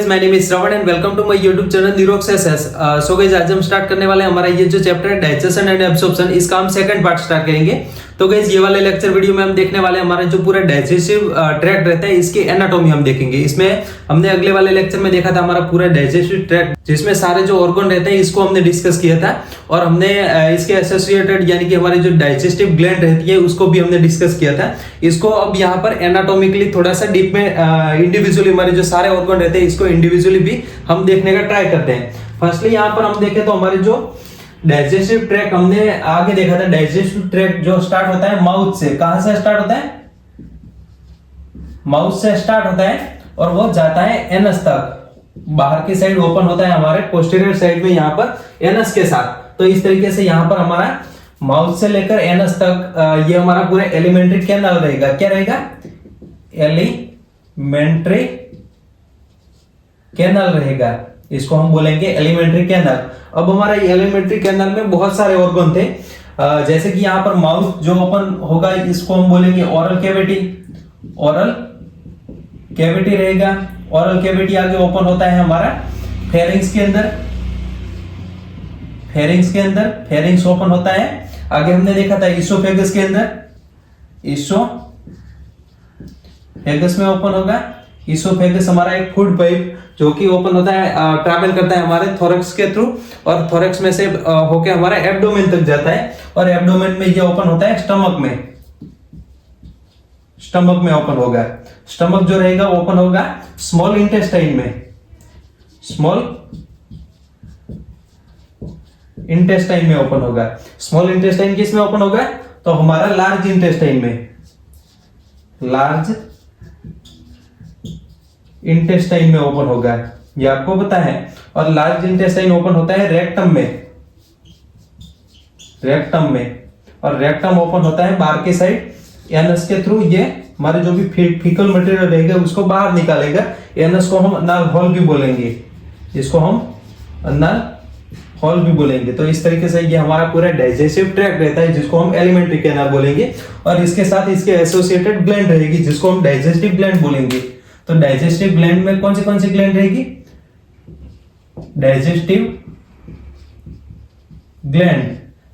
My name is Shravan and welcome to my YouTube channel Nirox SS. So guys आज हम start करने वाले हैं हमारा ये जो चैप्टर है डाइजेशन एंड एब्जॉर्प्शन, इसका हम सेकंड पार्ट स्टार्ट करेंगे। तो गाइस ये वाले लेक्चर वीडियो में हम देखने वाले हैं हमारा जो पूरा डाइजेस्टिव ट्रैक्ट रहता है इसकी एनाटॉमी हम देखेंगे। इसमें हमने अगले वाले लेक्चर में देखा था हमारा पूरा डाइजेस्टिव ट्रैक्ट जिसमें सारे जो ऑर्गन रहते हैं इसको हमने डिस्कस किया था और हमने इसके एसोसिएटेड यानी कि हमारी जो डाइजेस्टिव ग्लैंड रहती है उसको भी हमने डिस्कस किया था। इसको अब यहाँ पर एनाटॉमिकली थोड़ा सा डीप में इंडिविजुअली हमारे जो सारे ऑर्गन रहते हैं इसको इंडिविजुअली भी हम देखने का ट्राई करते हैं। फर्स्टली यहाँ पर हम देखें तो हमारे जो डाइजेस्टिव ट्रैक्ट हमने आगे देखा था, डाइजेस्टिव ट्रैक्ट जो स्टार्ट होता है माउथ से। कहां से स्टार्ट होता है? माउथ से स्टार्ट होता है और वो जाता है एनस तक। बाहर की साइड ओपन होता है हमारे पोस्टीरियर साइड में यहाँ पर एनस के साथ। तो इस तरीके से यहाँ पर हमारा माउथ से लेकर एनस तक ये हमारा पूरा एलिमेंट्री कैनाल रहेगा। क्या रहेगा? एलिमेंट्री कैनाल रहेगा, इसको हम बोलेंगे एलिमेंट्री कैनाल। अब हमारा एलिमेंट्री कैनाल में बहुत सारे ऑर्गन थे, जैसे कि यहाँ पर माउथ जो ओपन होगा इसको हम बोलेंगे ओरल कैविटी। ओरल कैविटी रहेगा। ओरल कैविटी आगे ओपन होता है हमारा फेरिंग्स के अंदर। फेरिंग्स के अंदर फेरिंग्स ओपन होता है। आगे हमने देखा था इसोफेगस के अंदर। इसोफेगस में ओपन होगा। इसोफेगस हमारा एक फूड पाइप जो कि ओपन होता है, ट्रैवल करता है हमारे थोरैक्स के थ्रू और थोरैक्स में से होके हमारा एब्डोमेन तक जाता है और एब्डोमेन में ये ओपन होता है स्टमक में। स्टमक में ओपन होगा। स्टमक जो रहेगा ओपन होगा स्मॉल इंटेस्टाइन में। स्मॉल इंटेस्टाइन में ओपन होगा। स्मॉल इंटेस्टाइन किस में ओपन होगा? तो हमारा लार्ज इंटेस्टाइन में। लार्ज इंटेस्टाइन में ओपन होगा, ये आपको पता है। और लार्ज इंटेस्टाइन ओपन होता है रेक्टम में। रेक्टम में। और रेक्टम ओपन होता है बाहर के साइड एनस के थ्रू। ये हमारे जो भी फीकल मटेरियल रहेगा उसको बाहर निकालेगा। एनस को हम अनल हॉल भी बोलेंगे। इसको हम अनल हॉल भी बोलेंगे। तो इस तरीके से ये हमारा पूरा डाइजेस्टिव ट्रैक्ट रहता है जिसको हम एलिमेंट्री कैनाल बोलेंगे और इसके साथ इसके एसोसिएटेड ग्लैंड रहेगी जिसको हम डाइजेस्टिव ग्लैंड बोलेंगे। तो डाइजेस्टिव ग्लैंड में कौन सी ग्लैंड रहेगी? डाइजेस्टिव ग्लैंड,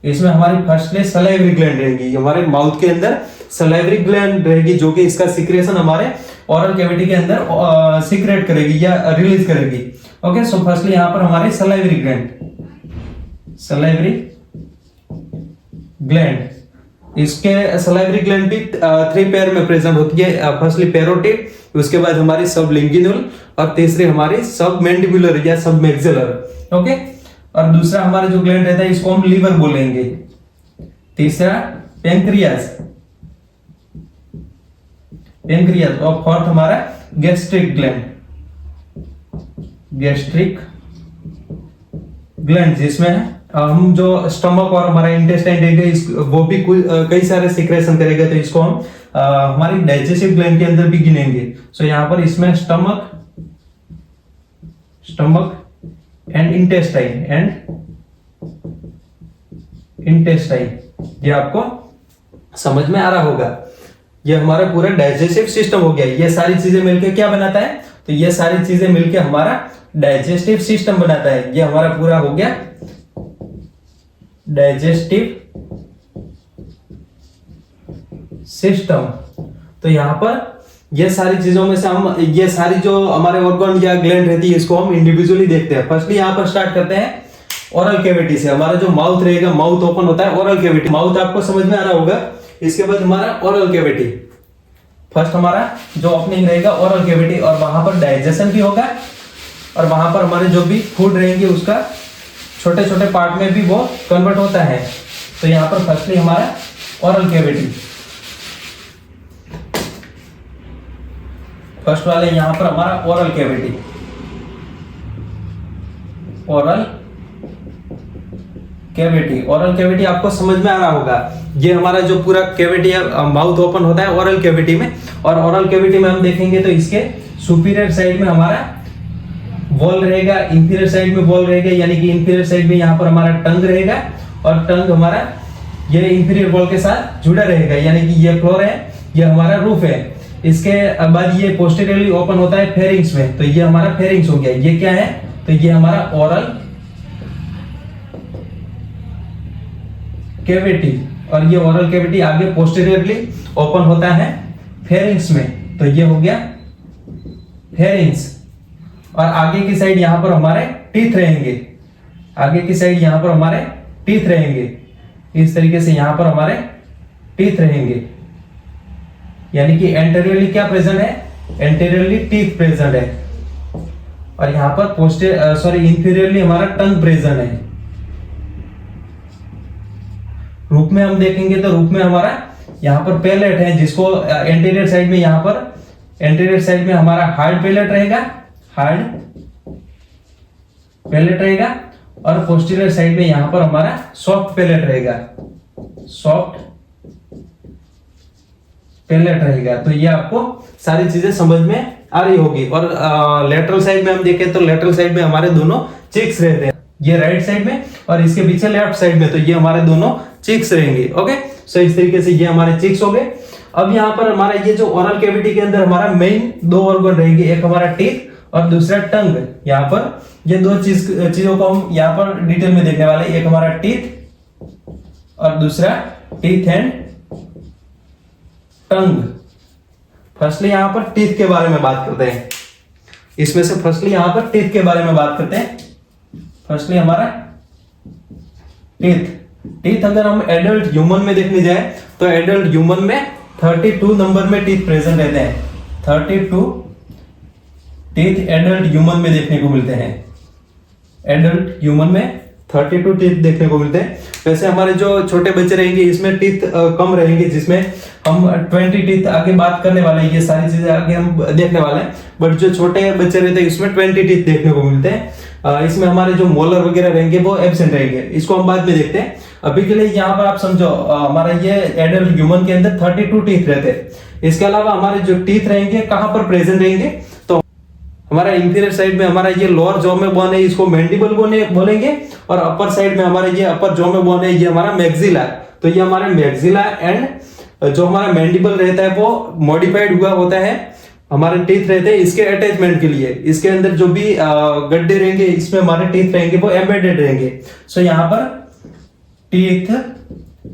इसमें हमारी फर्स्टली सलाइवरी ग्लैंड रहेगी। हमारे माउथ के अंदर सलाइवरी ग्लैंड रहेगी जो कि इसका सिक्रेशन हमारे ओरल कैविटी के अंदर सीक्रेट करेगी या रिलीज करेगी। ओके, सो फर्स्टली यहां पर हमारे सलाइवरी ग्लैंड। सलाइवरी ग्लैंड, इसके सलाइवरी ग्लैंड भी 3 पेयर में प्रेजेंट होती है। फर्स्टली पैरोटिड, उसके बाद हमारी सबलिंगुइनल और तीसरी हमारी सबमैंडिबुलर या सबमैक्सिलर। ओके, और दूसरा हमारा जो ग्लैंड रहता है इसको हम लीवर बोलेंगे। तीसरा पैंक्रियास। पैंक्रियास। और फोर्थ हमारा गैस्ट्रिक ग्लैंड। गैस्ट्रिक ग्लैंड जिसमें हम जो स्टमक और हमारा इंटेस्टाइन रहेगा वो भी कई सारे सिक्रेशन करेगा। तो इसको हम हमारी डाइजेस्टिव ग्लैंड के अंदर भी गिनेंगे। सो यहाँ पर इसमें स्टमक एंड इंटेस्टाइन ये आपको समझ में आ रहा होगा। ये हमारा पूरा डाइजेस्टिव सिस्टम हो गया। ये सारी चीजें मिलकर क्या बनाता है? तो ये सारी चीजें मिलकर हमारा डाइजेस्टिव सिस्टम बनाता है। ये हमारा पूरा हो गया डाइजेस्टिव सिस्टम। तो यहां पर ये सारी चीजों में से हम ये सारी जो हमारे ऑर्गन या ग्लैंड रहती है इसको हम इंडिविजुअली देखते हैं। फर्स्टली यहां पर स्टार्ट करते हैं ओरल कैविटी से। हमारा जो माउथ रहेगा, माउथ ओपन होता है ओरल कैविटी। माउथ आपको समझ में आ रहा होगा। इसके बाद हमारा ओरल कैविटी। फर्स्ट हमारा जो ओपनिंग रहेगा ओरल कैविटी और वहां पर डाइजेशन भी होगा और वहां पर हमारे जो भी फूड रहेंगे उसका छोटे छोटे पार्ट में भी वो कन्वर्ट होता है। तो यहां पर फर्स्टली हमारा ओरल कैविटी। फर्स्ट वाले यहां पर हमारा oral cavity. Oral cavity. Oral cavity आपको समझ में आ रहा होगा। ये हमारा जो पूरा कैविटी है माउथ ओपन होता है ओरल कैविटी में और ओरल कैविटी में हम देखेंगे तो इसके सुपीरियर साइड में हमारा वॉल रहेगा, इंफीरियर साइड में वॉल रहेगा, यानी कि इंफीरियर साइड में यहाँ पर हमारा टंग रहेगा और टंग हमारा ये इंफीरियर वॉल के साथ जुड़ा रहेगा, यानी कि ये फ्लोर है, ये हमारा रूफ है। इसके बाद ये पोस्टीरियरली ओपन होता है फेरिंग्स में, तो ये हमारा फेरिंग्स हो गया। ये क्या है, तो ये हमारा ओरल कैविटी, और ये ओरल कैविटी आगे पोस्टीरियरली ओपन होता है फेरिंग्स में, तो ये हो गया फेरिंग्स। और आगे की साइड यहां पर हमारे टीथ रहेंगे, आगे की साइड यहां पर हमारे टीथ रहेंगे, इस तरीके से यहां पर हमारे टीथ रहेंगे। यानी कि एंटेरियरली क्या प्रेजेंट है, एंटेरियरली टीथ प्रेजेंट है, और यहां पर इंफीरियरली हमारा टंग प्रेजेंट है। रूप में हम देखेंगे तो रूप में हमारा यहां पर पैलेट है, जिसको एंटीरियर साइड में यहां पर एंटीरियर साइड में हमारा हार्ड पैलेट रहेगा, हार्ड पैलेट रहेगा, और पोस्टीरियर साइड में यहां पर हमारा सॉफ्ट पैलेट रहेगा, सॉफ्ट पैलेट रहेगा। तो ये आपको सारी चीजें समझ में आ रही होगी। और लेटरल साइड में हम देखें तो लेटरल साइड में हमारे दोनों चिक्स रहते हैं, ये राइट साइड में और इसके पीछे लेफ्ट साइड में, तो ये हमारे दोनों चिक्स रहेंगे। ओके, सो इस तरीके से ये हमारे चिक्स हो गए। अब यहाँ पर हमारा ये जो ओरल कैविटी के अंदर हमारा मेन दो ऑर्गन रहेंगे, एक हमारा टीथ और दूसरा टंग। यहाँ पर ये दो चीजों को हम यहाँ पर डिटेल में देखने वाले, एक हमारा टीथ और दूसरा टीथ एंड टंग। फर्स्टली यहां पर टीथ के बारे में बात करते हैं, इसमें से फर्स्टली यहां पर टीथ के बारे में बात करते हैं। फर्स्टली हमारा टीथ, टीथ अगर हम एडल्ट ह्यूमन में देखने जाए तो एडल्ट ह्यूमन में 32 नंबर में टीथ प्रेजेंट रहते हैं, 32 टीथ एडल्ट ह्यूमन में देखने को मिलते हैं, एडल्ट ह्यूमन में 32 टीथ देखने को मिलते हैं। वैसे हमारे जो छोटे बच्चे रहेंगे इसमें टीथ कम रहेंगे, जिसमें हम 20 टीथ आगे बात करने वाले हैं, ये सारी चीजें आगे हम देखने वाले हैं। बट जो छोटे बच्चे रहते हैं इसमें 20 टीथ देखने को मिलते हैं। इसमें हमारे जो मोलर वगैरह रहेंगे वो एब्सेंट रहेंगे, इसको हम बाद में देखते हैं। अभी के लिए यहाँ पर आप समझो हमारा ये एडल्ट ह्यूमन के अंदर 32 टीथ रहते हैं। इसके अलावा हमारे जो टीथ रहेंगे कहाँ पर प्रेजेंट रहेंगे, तो हमारा इंफीरियर साइड में हमारा ये लोअर जॉ में बोन है, इसको मैंडिबल बोलेंगे, और अपर साइड में हमारा ये अपर जॉ में बोन है, ये हमारा मैक्सिला। तो ये हमारा मैक्सिला एंड जो हमारा मैंडिबल रहता है वो मॉडिफाइड हुआ होता है, हमारे टीथ रहते हैं इसके अटैचमेंट के लिए। इसके अंदर जो भी गड्ढे रहेंगे इसमें हमारे टीथ रहेंगे वो एम्बेडेड रहेंगे। सो यहाँ पर teeth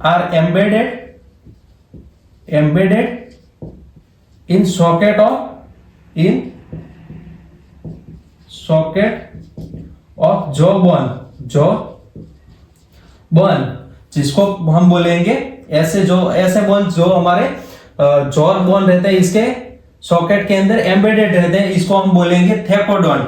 are embedded in socket of jaw bone, जिसको हम बोलेंगे ऐसे बोन जो हमारे जॉ बोन रहते हैं इसके सॉकेट के अंदर एम्बेडेड रहते हैं, इसको हम बोलेंगे थेकोडोंट।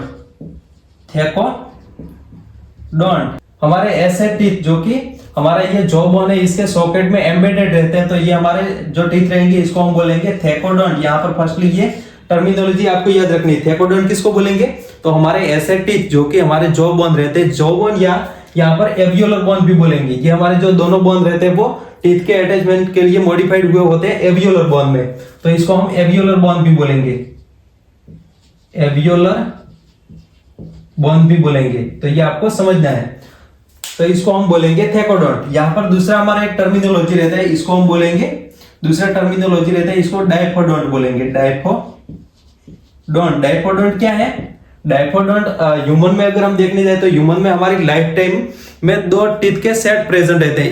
हमारे ऐसे टीथ जो कि हमारा ये जॉ बोन है इसके सॉकेट में एम्बेडेड रहते हैं, तो ये हमारे जो टीथ रहेंगे इसको हम बोलेंगे थेकोडोंट। यहाँ पर फर्स्टली ये टर्मिनोलॉजी आपको याद रखनी है, थेकोडोंट किसको बोलेंगे, तो हमारे ऐसे टीथ जो कि हमारे जॉ बोन रहते हैं, जॉ बोन या यहाँ पर एवियोलर बोन भी बोलेंगे। ये हमारे जो दोनों बोन रहते हैं वो टीथ के अटैचमेंट के लिए मॉडिफाइड हुए होते हैं एवियोलर बोन में, तो इसको हम एवियोलर बोन भी बोलेंगे, एवियोलर बोन भी बोलेंगे। तो ये आपको समझना है, तो इसको हम बोलेंगे थेकोडोंट। यहाँ पर दूसरा हमारा एक टर्मिनोलॉजी रहता है, इसको हम बोलेंगे, दूसरा टर्मिनोलॉजी रहता है इसको डायफोडोंट बोलेंगे। डायफोडोंट क्या है, डायफोडोंट ह्यूमन में अगर हम देखने जाए तो ह्यूमन में हमारी लाइफ टाइम में दो टीथ के सेट प्रेजेंट रहते हैं,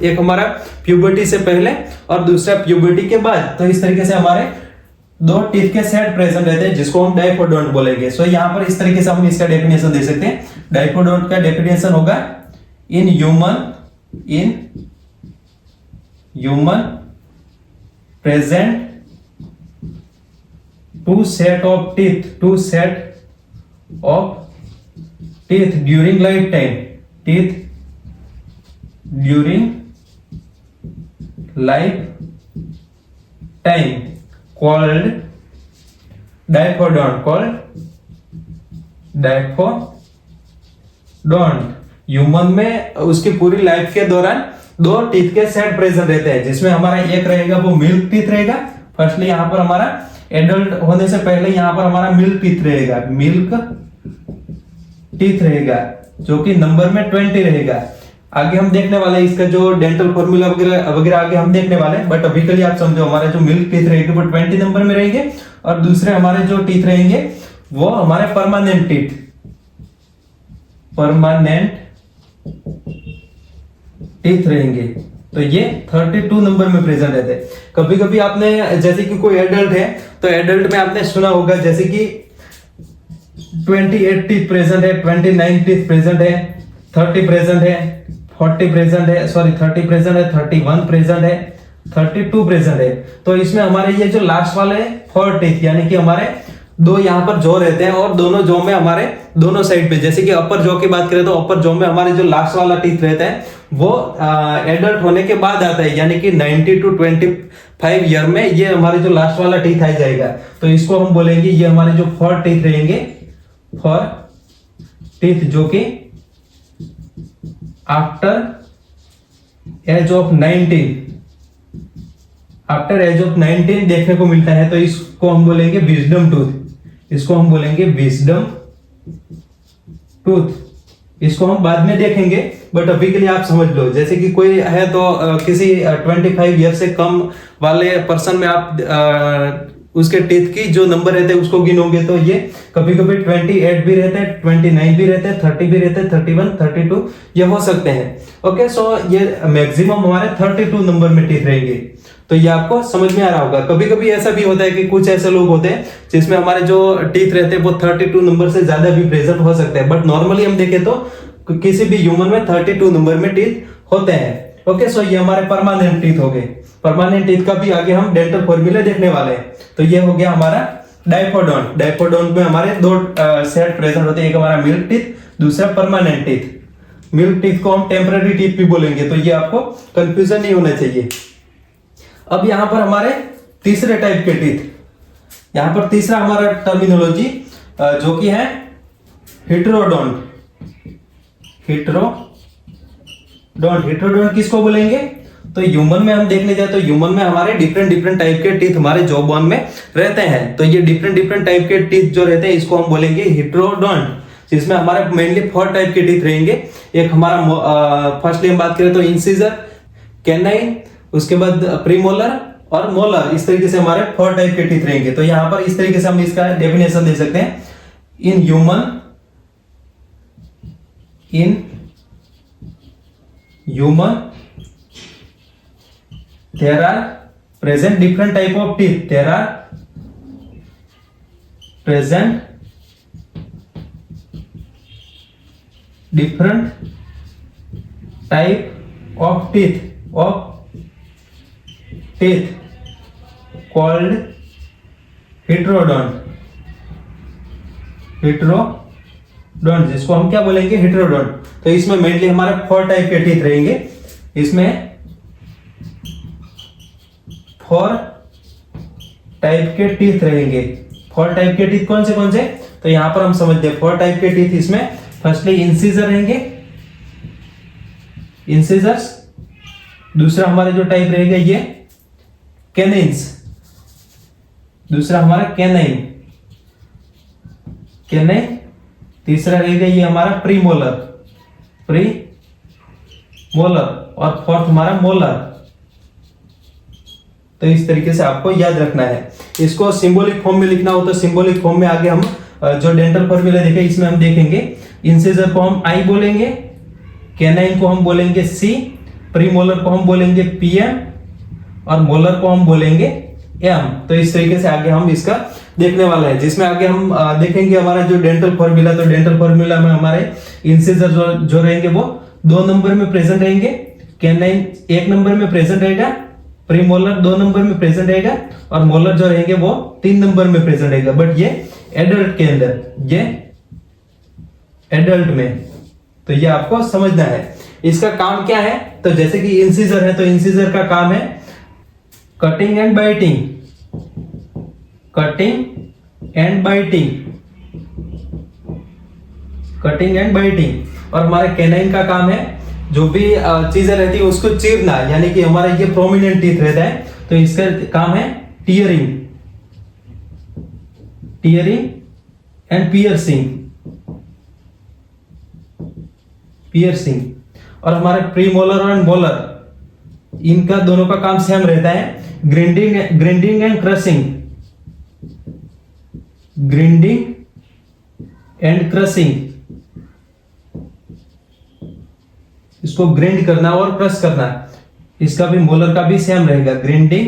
एक हमारा प्यूबर्टी से पहले और दूसरा प्यूबर्टी के बाद। तो इस तरीके से हमारे दो टीथ के सेट प्रेजेंट रहते हैं जिसको हम डायफोडोंट बोलेंगे। सो यहाँ पर इस तरीके से हम इसका डेफिनेशन दे सकते हैं। डायफोडोंट का डेफिनेशन होगा in human present two set of teeth during lifetime, teeth during lifetime called diphyodont. Human में उसकी पूरी लाइफ के दौरान दो टीथ के सेट प्रेजेंट रहते हैं, जिसमें हमारा एक रहेगा वो मिल्क टीथ रहेगा। फर्स्टली यहाँ पर हमारा एडल्ट होने से पहले यहाँ पर हमारा मिल्क टीथ रहेगा, मिल्क टीथ रहेगा जो कि नंबर में 20 रहेगा। आगे हम देखने वाले हैं इसका जो डेंटल फॉर्मूला वगैरह वगैरह आगे हम देखने वाले हैं, बट अभी के लिए आप समझो हमारे जो मिल्क टीथ रहेंगे वो 20 नंबर में रहेंगे, और दूसरे हमारे जो टीथ रहेंगे वो हमारे परमानेंट टीथ, परमानेंट टीथ रहेंगे। तो ये 32 नंबर में प्रेजेंट रहते हैं। कभी कभी आपने जैसे कि कोई एडल्ट है तो एडल्ट में आपने सुना होगा जैसे कि 28 टीथ प्रेजेंट है, 29 टीथ प्रेजेंट है, 30 प्रेजेंट है, 40 प्रेजेंट है, सॉरी 30 प्रेजेंट है, 31 प्रेजेंट है, 32 प्रेजेंट है। तो इसमें हमारे ये जो लास्ट वाले 4 टीथ यानी कि हमारे दो यहाँ पर जॉ रहते हैं, और दोनों जॉ में हमारे दोनों साइड पे, जैसे कि अपर जॉ की बात करें तो अपर जॉ में हमारे जो लास्ट वाला टीथ रहता है वो एडल्ट होने के बाद आता है, यानी कि 90 to 25 ईयर में ये हमारे जो लास्ट वाला टीथ आ जाएगा। तो इसको हम बोलेंगे ये हमारे जो 4 टीथ रहेंगे, 4 टीथ जो कि after age of 19, after age of 19 देखने को मिलता है। तो इसको हम बोलेंगे विजडम टूथ, इसको हम बोलेंगे विजडम टूथ। इसको हम बाद में देखेंगे, बट अभी के लिए आप समझ लो। जैसे कि कोई है तो किसी 25 ईयर से कम वाले पर्सन में आप उसके टीथ की जो नंबर रहते हैं उसको गिनोगे तो ये कभी कभी 28 भी रहते हैं, 29 भी रहते हैं, 30 भी रहते हैं, 31, 32 ये हो सकते हैं। ओके, सो ये मैक्सिमम हमारे 32 नंबर में टीथ रहेंगे। तो ये आपको समझ में आ रहा होगा। कभी कभी ऐसा भी होता है कि कुछ ऐसे लोग होते हैं जिसमें हमारे जो टीथ रहते हैं वो 32 नंबर से ज्यादा भी प्रेजेंट हो सकते हैं, बट नॉर्मली हम देखें तो किसी भी ह्यूमन में 32 नंबर में टीथ होते हैं। ओके, सो ये हमारे परमानेंट टीथ हो गए। परमानेंट टीथ का भी आगे हम डेंटल फॉर्मूला देखने वाले हैं। तो ये हो गया हमारा डाइफोडोंट। डाइफोडोंट में हमारे दो सेट प्रेजेंट होते हैं, एक हमारा मिल्क टीथ, दूसरा परमानेंट टीथ। मिल्क टीथ को हम टेम्पररी टीथ भी बोलेंगे, तो ये आपको कंफ्यूजन नहीं होना चाहिए। अब यहां पर हमारे तीसरे टाइप के टीथ, यहां पर तीसरा हमारा टर्मिनोलॉजी जो कि है हेटेरोडोंट। हेटेरोडोंट, हेटेरोडोंट किसको बोलेंगे? तो ह्यूमन में हम देखने जाए तो ह्यूमन में हमारे डिफरेंट टाइप के टीथ हमारे जॉ बोन में रहते हैं। तो ये डिफरेंट टाइप के टीथ जो रहते हैं इसको हम बोलेंगे हेटेरोडोंट, जिसमें हमारे मेनली 4 टाइप के टीथ रहेंगे। एक हमारा फर्स्टली हम बात करें तो इंसिजर, कैनाइन, उसके बाद प्रीमोलर और मोलर, इस तरीके से हमारे 4 टाइप के टीथ रहेंगे। तो यहां पर इस तरीके से हम इसका डेफिनेशन दे सकते हैं। In human there are present different type of teeth. There are present different type of teeth called heterodont, जिसको हम क्या बोलेंगे? हेटेरोडोंट। तो इसमें मेनली हमारे 4 टाइप के टीथ रहेंगे। इसमें 4 टाइप के टीथ रहेंगे। 4 टाइप के टीथ कौन से? तो यहां पर हम समझते हैं 4 टाइप के टीथ इसमें फर्स्टली इंसिजर रहेंगे, इंसिजर्स। दूसरा हमारा जो टाइप रहेगा ये कैनाइंस, दूसरा हमारा कैनाइन। तीसरा रहेगा ये हमारा प्रीमोलर, और फोर्थ हमारा मोलर। तो इस तरीके से आपको याद रखना है। इसको सिंबॉलिक फॉर्म में लिखना हो तो सिंबॉलिक फॉर्म में आगे हम जो डेंटल फॉर्मूला देखे इसमें हम देखेंगे। इंसिजर को हम आई बोलेंगे, कैनाइन को हम बोलेंगे सी, प्रीमोलर को हम बोलेंगे पीएम, और मोलर को हम बोलेंगे एम। तो इस तरीके से आगे हम इसका देखने वाला है, जिसमें आगे हम देखेंगे हमारा जो डेंटल फॉर्मूला। तो डेंटल फॉर्मूला में हमारे इंसिजर जो रहेंगे वो 2 नंबर में प्रेजेंट रहेंगे, कैनाइन 1 नंबर में प्रेजेंट रहेगा, प्रीमोलर 2 नंबर में प्रेजेंट रहेगा, और मोलर जो रहेंगे वो 3 नंबर में प्रेजेंट रहेगा। बट ये एडल्ट के अंदर, ये एडल्ट में। तो ये आपको समझना है। इसका काम क्या है? तो जैसे कि इंसिजर है तो इंसिजर का काम है cutting and biting, cutting and biting. और हमारे कैनाइन का काम है जो भी चीजें रहती है उसको चीरना, यानी कि हमारा ये प्रोमिनेंट टीथ रहता है तो इसका काम है टीयरिंग एंड पियर्सिंग। और हमारे प्रीमोलर और मोलर इनका दोनों का काम सेम रहता है, grinding and crushing, grinding and crushing, इसको ग्राइंड करना और क्रश करना, इसका भी मोलर का भी सेम रहेगा, ग्राइंडिंग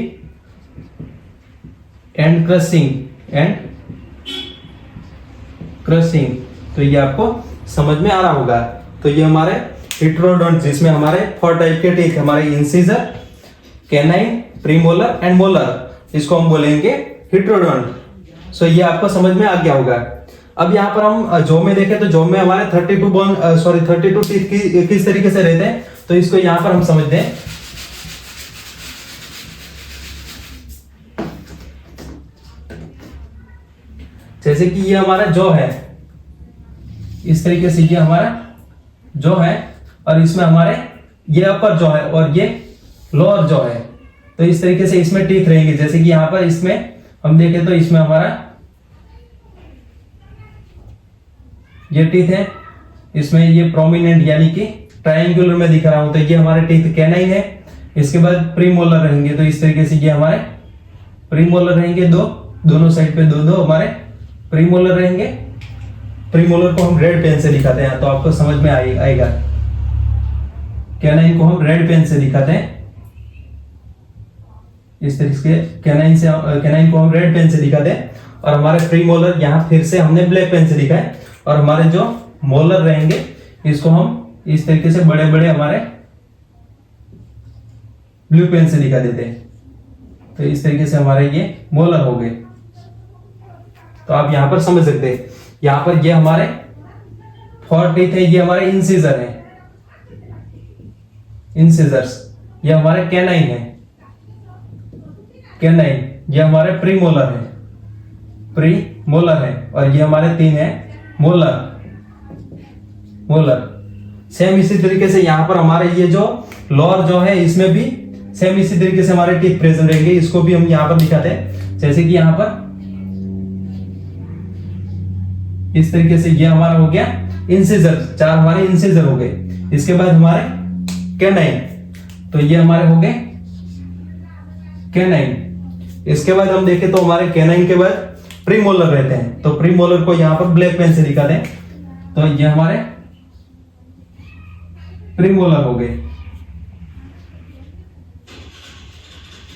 एंड क्रशिंग। तो ये आपको समझ में आ रहा होगा। तो ये हमारे हेटेरोडोंट, जिसमें हमारे 4 टाइप के टीथ, हमारे incisor, canine, premolar and molar, इसको हम बोलेंगे हेटेरोडोंट। सो ये आपको समझ में आ गया होगा। अब यहाँ पर हम जॉ में देखें तो जॉ में हमारे 32 टीथ किस तरीके से रहते हैं, तो इसको यहाँ पर हम समझते हैं। जैसे कि ये हमारा जॉ है, इस तरीके से ये हमारा जॉ है, और इसमें हमारे ये अपर जॉ है और ये लोअर जॉ है। तो इस तरीके से इसमें टीथ रहेंगे। जैसे कि यहाँ पर इसमें हम देखें तो इसमें हमारा ये टीथ है, इसमें ये प्रोमिनेंट यानी कि ट्रायंगुलर में दिख रहा हूं, तो ये हमारे टीथ कैनाइन है। इसके बाद प्रीमोलर रहेंगे, तो इस तरीके से ये हमारे प्रीमोलर रहेंगे, दोनों साइड पे दो हमारे प्रीमोलर रहेंगे। प्रीमोलर को हम रेड पेन से दिखाते हैं, तो आपको समझ में आएगा। कैनाइन को हम रेड पेन से दिखाते हैं, इस तरीके से कैनाइन को हम रेड पेन से दिखाते हैं, और हमारे प्रीमोलर यहाँ फिर से हमने ब्लैक पेन से दिखा है, और हमारे जो मोलर रहेंगे इसको हम इस तरीके से बड़े बड़े हमारे ब्लू पेन से दिखा देते हैं। तो इस तरीके से हमारे ये मोलर हो गए। तो आप यहां पर समझ सकते हैं, यहां पर ये हमारे 4 टीथ है, ये हमारे इंसिजर है, इंसिजर्स, ये हमारे कैनाइन है, कैनाइन, ये हमारे प्रीमोलर है, प्रीमोलर है, और ये हमारे 3 है मोलर, सेम इसी तरीके से यहां पर हमारे ये जो लोअर जो है इसमें भी सेम इसी तरीके से हमारे टीथ प्रेजेंट रहेंगे। इसको भी हम यहां पर दिखाते हैं। जैसे कि यहां पर इस तरीके से ये हमारा हो गया इंसिजर, 4 हमारे इंसिजर हो गए। इसके बाद हमारे कैनाइन, तो ये हमारे हो गए कैनाइन। इसके बाद हम देखें तो हमारे कैनाइन के बाद प्रीमोलर रहते हैं, तो प्रीमोलर को यहां पर ब्लैक पेन से दिखाते हैं। तो ये हमारे प्रीमोलर हो गए,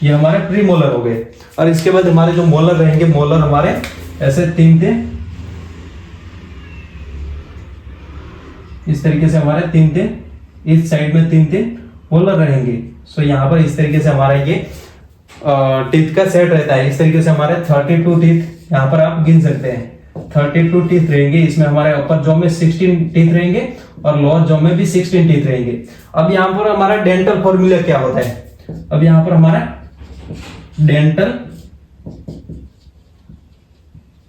ये हमारे प्रीमोलर हो गए। और इसके बाद हमारे जो मोलर रहेंगे, मोलर हमारे ऐसे 3 थे, इस तरीके से हमारे 3 थे, इस साइड में 3 थे मोलर रहेंगे। सो यहां पर इस तरीके से हमारा ये टीथ का सेट रहता है। इस तरीके से हमारे 32 टीथ यहाँ पर आप गिन सकते हैं, 32 टीथ रहेंगे। इसमें हमारे अपर जॉ में 16 टीथ रहेंगे और लोअर जॉ में भी 16 टीथ रहेंगे। अब यहाँ पर हमारा डेंटल फॉर्मूला क्या होता है, अब यहाँ पर हमारा डेंटल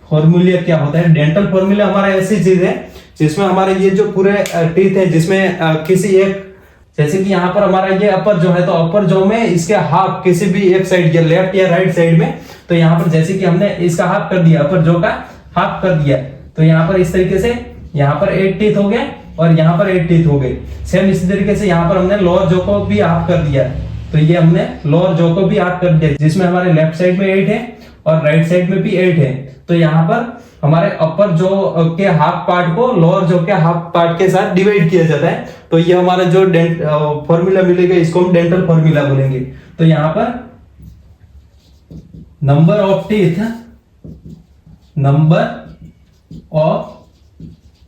फॉर्मूला क्या होता है। डेंटल फॉर्मूला हमारा ऐसी चीज है जिसमें हमारे ये जो पूरे टीथ है, जिसमें किसी एक, जैसे कि यहाँ पर हमारा ये अपर जो है, तो अपर जॉ में इसके हाफ किसी भी एक साइड या लेफ्ट या राइट साइड में, तो यहाँ पर जैसे कि हमने इसका हाफ कर दिया, अपर जॉ का हाफ कर दिया, तो यहाँ पर इस तरीके से यहाँ पर 8 टीथ हो गए और यहाँ पर 8 टीथ हो गए। सेम इसी तरीके से यहाँ पर हमने लोअर जॉ को भी हाफ कर दिया, तो ये हमने लोअर जॉ को भी हाफ कर दिया, जिसमें हमारे लेफ्ट साइड में 8 है और राइट साइड में भी 8 है। तो यहाँ पर हमारे अपर जॉ के हाफ पार्ट को लोअर जॉ के हाफ पार्ट के साथ डिवाइड किया जाता है। तो ये हमारा जो फॉर्मूला मिलेगा इसको हम डेंटल फॉर्मूला बोलेंगे। तो यहाँ पर number of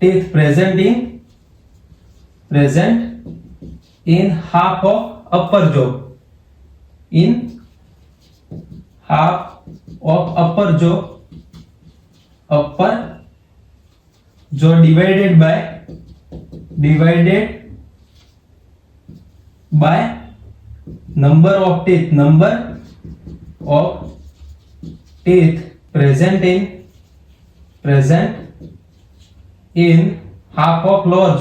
teeth present in half of upper jaw, in half of upper jaw divided by number of teeth present in half of lower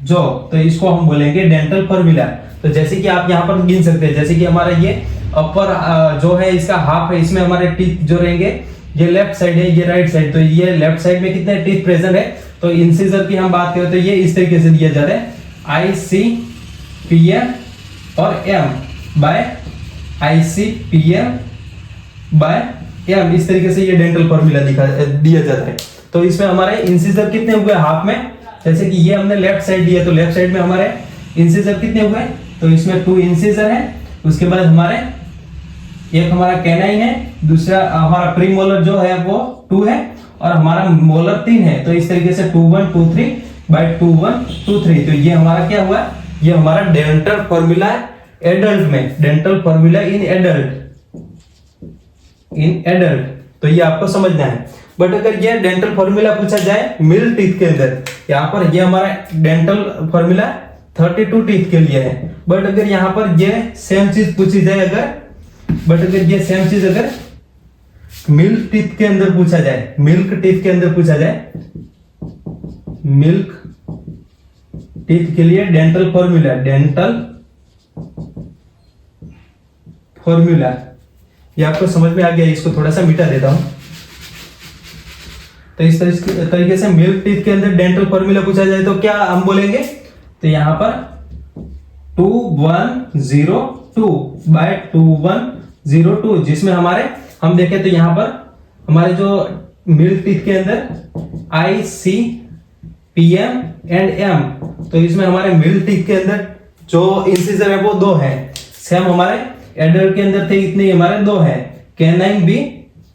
jaw, तो इसको हम बोलेंगे डेंटल फॉर्मूला। तो जैसे कि आप यहाँ पर गिन सकते हैं, जैसे कि हमारा ये अपर जो है इसका हाफ है, इसमें हमारे टीथ जो रहेंगे ये लेफ्ट साइड है, ये राइट साइड, तो ये लेफ्ट साइड में कितने टीथ प्रेजेंट है, तो इंसिजर की हम बात करें तो ये इस तरीके से दिया जाता है ICPM और M by ICPM by M, इस तरीके से ये डेंटल फॉर्मूला दिया जाता है। तो इसमें हमारे इंसिजर कितने हुए हाफ में, जैसे कि ये हमने लेफ्ट साइड दिया तो लेफ्ट साइड में हमारे इंसिजर कितने हुए, तो इसमें 2 इंसिजर है। उसके बाद हमारे एक हमारा कैनाइन है, दूसरा हमारा प्रीमोलर जो है वो 2 है और हमारा मोलर 3 है। तो इस तरीके से 2 1 2 3 बाय 2 1 2 3, तो ये हमारा क्या हुआ, ये हमारा डेंटल फॉर्मूला एडल्ट में, डेंटल फॉर्मूला इन एडल्ट, तो ये आपको समझना है। बट अगर ये डेंटल फॉर्मूला पूछा जाए मिडिल टीथ के अंदर, यहाँ पर ये हमारा डेंटल फॉर्मूला 32 टीथ के लिए है। बट अगर यहाँ पर ये सेम चीज पूछी जाए अगर मिल्क टीथ के अंदर पूछा जाए, मिल्क टीथ के अंदर पूछा जाए, मिल्क टीथ के लिए डेंटल फॉर्मूला, ये आपको समझ में आ गया, इसको थोड़ा सा मिटा देता हूं। तो इस तरीके से मिल्क टीथ के अंदर डेंटल फॉर्मूला पूछा जाए तो क्या हम बोलेंगे, तो यहां पर 2102 बाय 2102, जिसमें हमारे हम देखें तो यहां पर हमारे जो मिल्क टीथ के अंदर ICPM एंड M, तो इसमें हमारे मिल्क टीथ के अंदर जो इंसिजर है वो 2 है, सेम हमारे एडल्ट के अंदर थे इतने हमारे 2 है, कैनाइन भी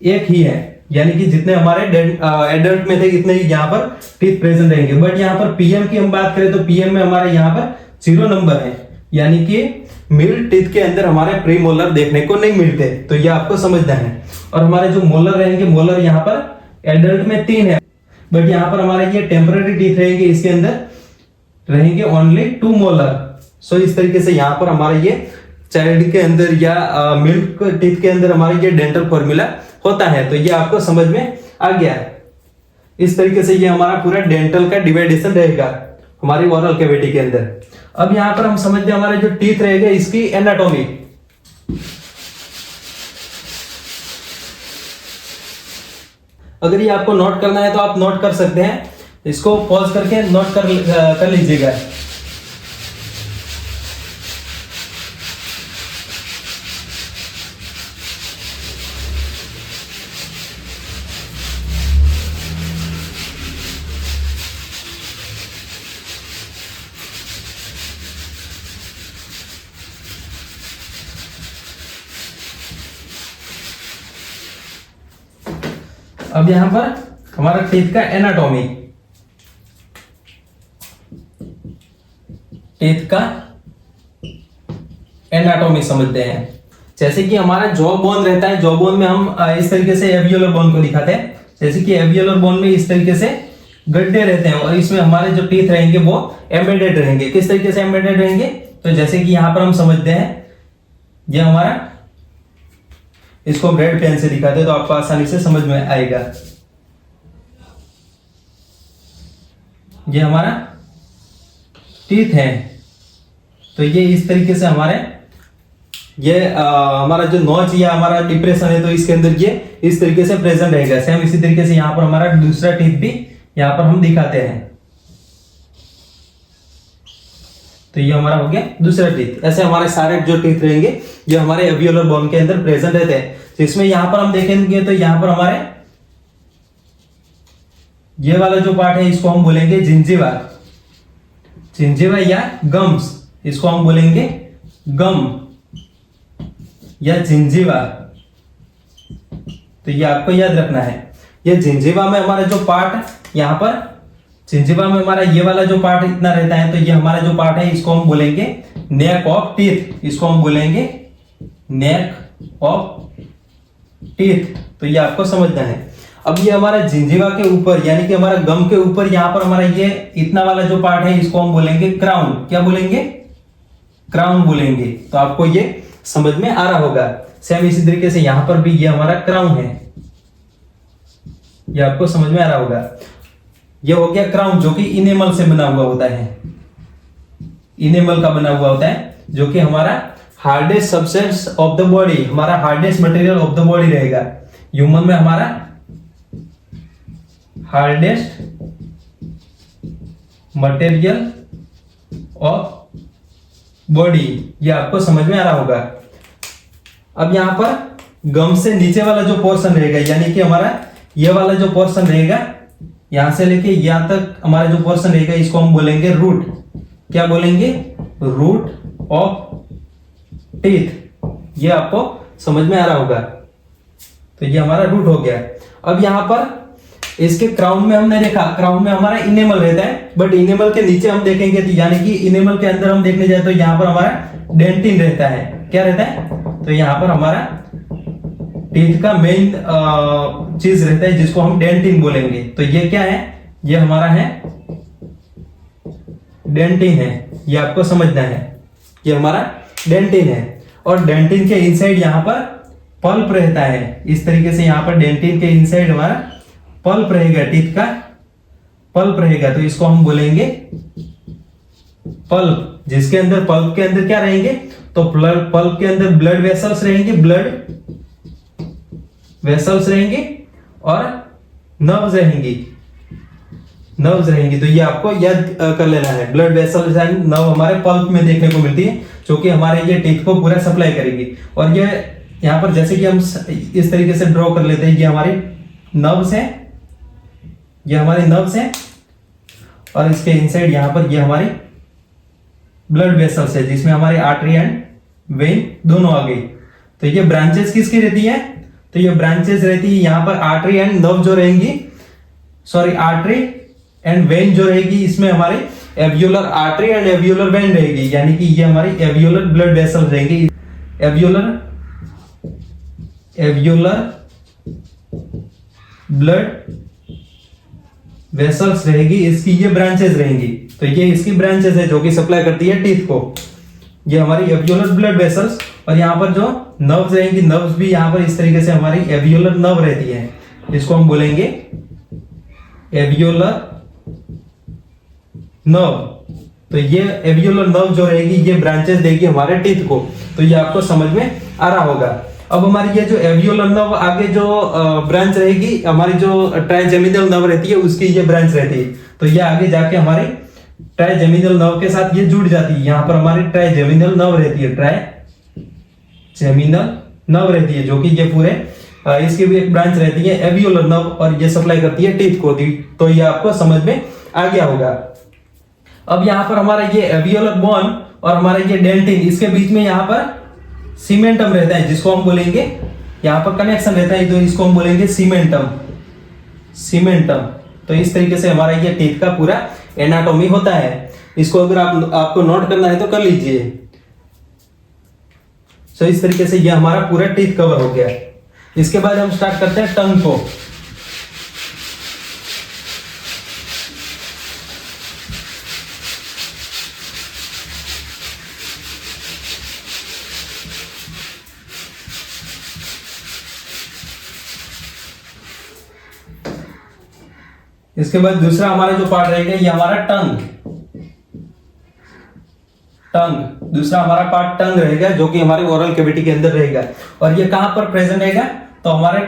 1 ही है, यानी कि जितने हमारे एडल्ट में थे इतने ही यहाँ पर टीथ प्रेजेंट रहेंगे। बट यहाँ पर PM की हम बात करें तो PM में हमारे यहाँ पर 0 नंबर है, यानी कि मिल्क टीथ के अंदर हमारे प्री मोलर देखने को नहीं मिलते, तो ये आपको समझना है। और हमारे जो मोलर रहेंगे, मोलर यहाँ पर एडल्ट में 3 है, बट यहाँ पर हमारे ये टेम्पररी टीथ रहेंगे, इसके अंदर रहेंगे ओनली 2 मोलर। सो इस तरीके से यहाँ पर हमारे ये चाइल्ड के अंदर या मिल्क टीथ के अंदर हमारे ये डेंटल फॉर्मूला होता है, तो ये आपको समझ में आ गया है। इस तरीके से ये हमारा पूरा डेंटल का डिवाइडेशन रहेगा हमारी ओरल कैविटी के अंदर। अब यहाँ पर हम समझते हैं हमारे जो टीथ रहेगा इसकी एनाटॉमी। अगर ये आपको नोट करना है तो आप नोट कर सकते हैं, इसको पॉज करके नोट कर लीजिएगा। अब यहां पर हमारा टीथ का एनाटॉमी, टीथ का एनाटॉमी समझते हैं। जैसे कि हमारा जॉ बोन रहता है, जॉ बोन में हम इस तरीके से एवियोलर बोन को दिखाते हैं, जैसे कि एवियोलर बोन में इस तरीके से गड्ढे रहते हैं और इसमें हमारे जो टीथ रहेंगे वो एम्बेडेड रहेंगे। किस तरीके से एम्बेडेड रहेंगे, तो जैसे कि यहां पर हम समझते हैं, ये हमारा, इसको हम रेड पेन से दिखाते हैं तो आपको आसानी से समझ में आएगा। ये हमारा टीथ है, तो ये इस तरीके से हमारे ये हमारा जो नॉच या हमारा डिप्रेशन है तो इसके अंदर ये इस तरीके से प्रेजेंट रहेगा। सेम इसी तरीके से यहाँ पर हमारा दूसरा टीथ भी यहाँ पर हम दिखाते हैं, तो ये हमारा हो गया दूसरा टीथ। ऐसे हमारे सारे जो टीथ रहेंगे ये हमारे एवियोलर बोन के अंदर प्रेजेंट रहते हैं। तो इसमें यहां पर हम देखेंगे तो यहां पर हमारे ये वाला जो पार्ट है इसको हम बोलेंगे जिंजीवा, जिंजीवा या गम्स, इसको हम बोलेंगे गम या जिंजीवा। तो ये आपको याद रखना है। ये जिंजीवा में हमारा जो पार्ट यहाँ पर जिंजीवा में हमारा ये वाला जो पार्ट इतना रहता है, तो ये हमारा जो पार्ट है इसको हम बोलेंगे नेक ऑफ टीथ, इसको हम बोलेंगे नेक ऑफ टीथ। तो ये आपको समझना है। अब ये हमारा जिंजीवा के ऊपर यानी कि हमारा गम के ऊपर यहाँ पर हमारा ये इतना वाला जो पार्ट है इसको हम बोलेंगे क्राउन। क्या बोलेंगे, क्राउन बोलेंगे। तो आपको ये समझ में आ रहा होगा। सेम इसी तरीके से यहाँ पर भी ये हमारा क्राउन है, ये आपको समझ में आ रहा होगा। ये हो गया क्राउन जो कि इनेमल से बना हुआ होता है, इनेमल का बना हुआ होता है, जो कि हमारा hardest substance of the body, हमारा hardest material of the body रहेगा। ह्यूमन में हमारा हार्डेस्ट मटेरियल ऑफ बॉडी, ये आपको समझ में आ रहा होगा। अब यहां पर गम से नीचे वाला जो पोर्शन रहेगा, यानी कि हमारा ये वाला जो पोर्शन रहेगा, यहां से लेके यहां तक हमारा जो पोर्शन रहेगा, इसको हम बोलेंगे रूट। क्या बोलेंगे? Root of teeth. ये आपको समझ में आ रहा होगा। तो ये हमारा रूट हो गया। अब यहां पर इसके क्राउन में हमने देखा, क्राउन में हमारा इनेमल रहता है, बट इनेमल के नीचे हम देखेंगे तो यानी कि इनेमल के अंदर हम देखने जाए तो यहाँ पर हमारा डेंटिन रहता है। क्या रहता है? तो यहाँ पर हमारा टीथ का मेन चीज रहता है जिसको हम डेंटिन बोलेंगे। तो ये क्या है? ये हमारा है डेंटिन है, ये आपको समझना है। ये हमारा डेंटिन है और डेंटिन के इनसाइड यहाँ पर पल्प रहता है। इस तरीके से यहाँ पर डेंटिन के इनसाइड हमारा पल्प रहेगा, टीथ का पल्प रहेगा। तो इसको हम बोलेंगे पल्प, जिसके अंदर पल्प के अंदर क्या रहेंगे? तो पल्प के अंदर ब्लड वेसल्स रहेंगे, ब्लड वेसल्स रहेंगे और नर्व्स रहेंगी, नर्व्स रहेंगी। तो ये आपको याद कर लेना है। ब्लड वेसल्स एंड नर्व हमारे पल्प में देखने को मिलती है, जो कि हमारे ये टीथ को पूरा सप्लाई करेगी। और ये यहाँ पर जैसे कि हम इस तरीके से ड्रॉ कर लेते हैं, ये हमारी नर्व्स है, ये हमारे नर्व्स हैं और इसके इनसाइड यहां पर ये हमारी ब्लड वेसल्स है, जिसमें हमारे आर्टरी एंड वेन दोनों आ गई। तो ये ब्रांचेस किसकी रहती है? तो ये ब्रांचेस रहती है यहां पर आर्टरी एंड नर्व जो रहेंगी, सॉरी आर्टरी एंड वेन जो रहेगी, इसमें हमारे एवियोलर आर्टरी एंड एवियोलर वेन रहेगी, यानी कि ये हमारी एवियोलर ब्लड वेसल्स रहेंगी। एवियोलर ब्लड वेसल्स रहेगी, इसकी ये ब्रांचेस रहेंगी। तो ये इसकी ब्रांचेस है जो कि सप्लाई करती है टीथ को। ये हमारी एवियोलर ब्लड वेसल्स और यहाँ पर जो नर्व्स रहेंगी, नर्व्स भी यहाँ पर इस तरीके से हमारी एवियोलर नर्व रहती है, जिसको हम बोलेंगे एवियोलर नर्व। तो ये एवियोलर नर्व जो रहेगी, ये ब्रांचेस देगी हमारे टीथ को। तो ये आपको समझ में आ रहा होगा। अब हमारी ये जो एवियोलर नर्व आगे जो ब्रांच रहेगी, हमारी जो ट्राइजेमिनल नर्व रहती है, उसकी ये ब्रांच रहती है। तो ये आगे जाके हमारी ट्राइजेमिनल नर्व के साथ ये जुड़ जाती है। यहाँ पर हमारी ट्राइजेमिनल नर्व रहती है, ट्राइजेमिनल नर्व रहती है, जो कि ये पूरे इसकी भी एक ब्रांच रहती है एवियोलर नर्व, और ये सप्लाई करती है टीथ को। तो ये आपको समझ में आ गया होगा। अब यहाँ पर हमारा ये एवियोलर बोन और हमारा ये डेंटिन, इसके बीच में यहाँ पर सीमेंटम रहता है, जिसको हम बोलेंगे, यहाँ पर कनेक्शन रहता है, तो इसको हम बोलेंगे सीमेंटम। सीमेंटम। तो इस तरीके से हमारा ये टीथ का पूरा एनाटॉमी होता है। इसको अगर आपको नोट करना है तो कर लीजिए। तो इस तरीके से ये हमारा पूरा टीथ कवर हो गया। इसके बाद हम स्टार्ट करते हैं टंग को। इसके बाद दूसरा हमारा जो पार्ट रहेगा, ये हमारा टंग। दूसरा हमारा पार्ट टंग रहेगा, जो कि हमारे ओरल कैविटी के अंदर रहेगा। और ये कहां पर प्रेजेंट रहेगा? तो हमारे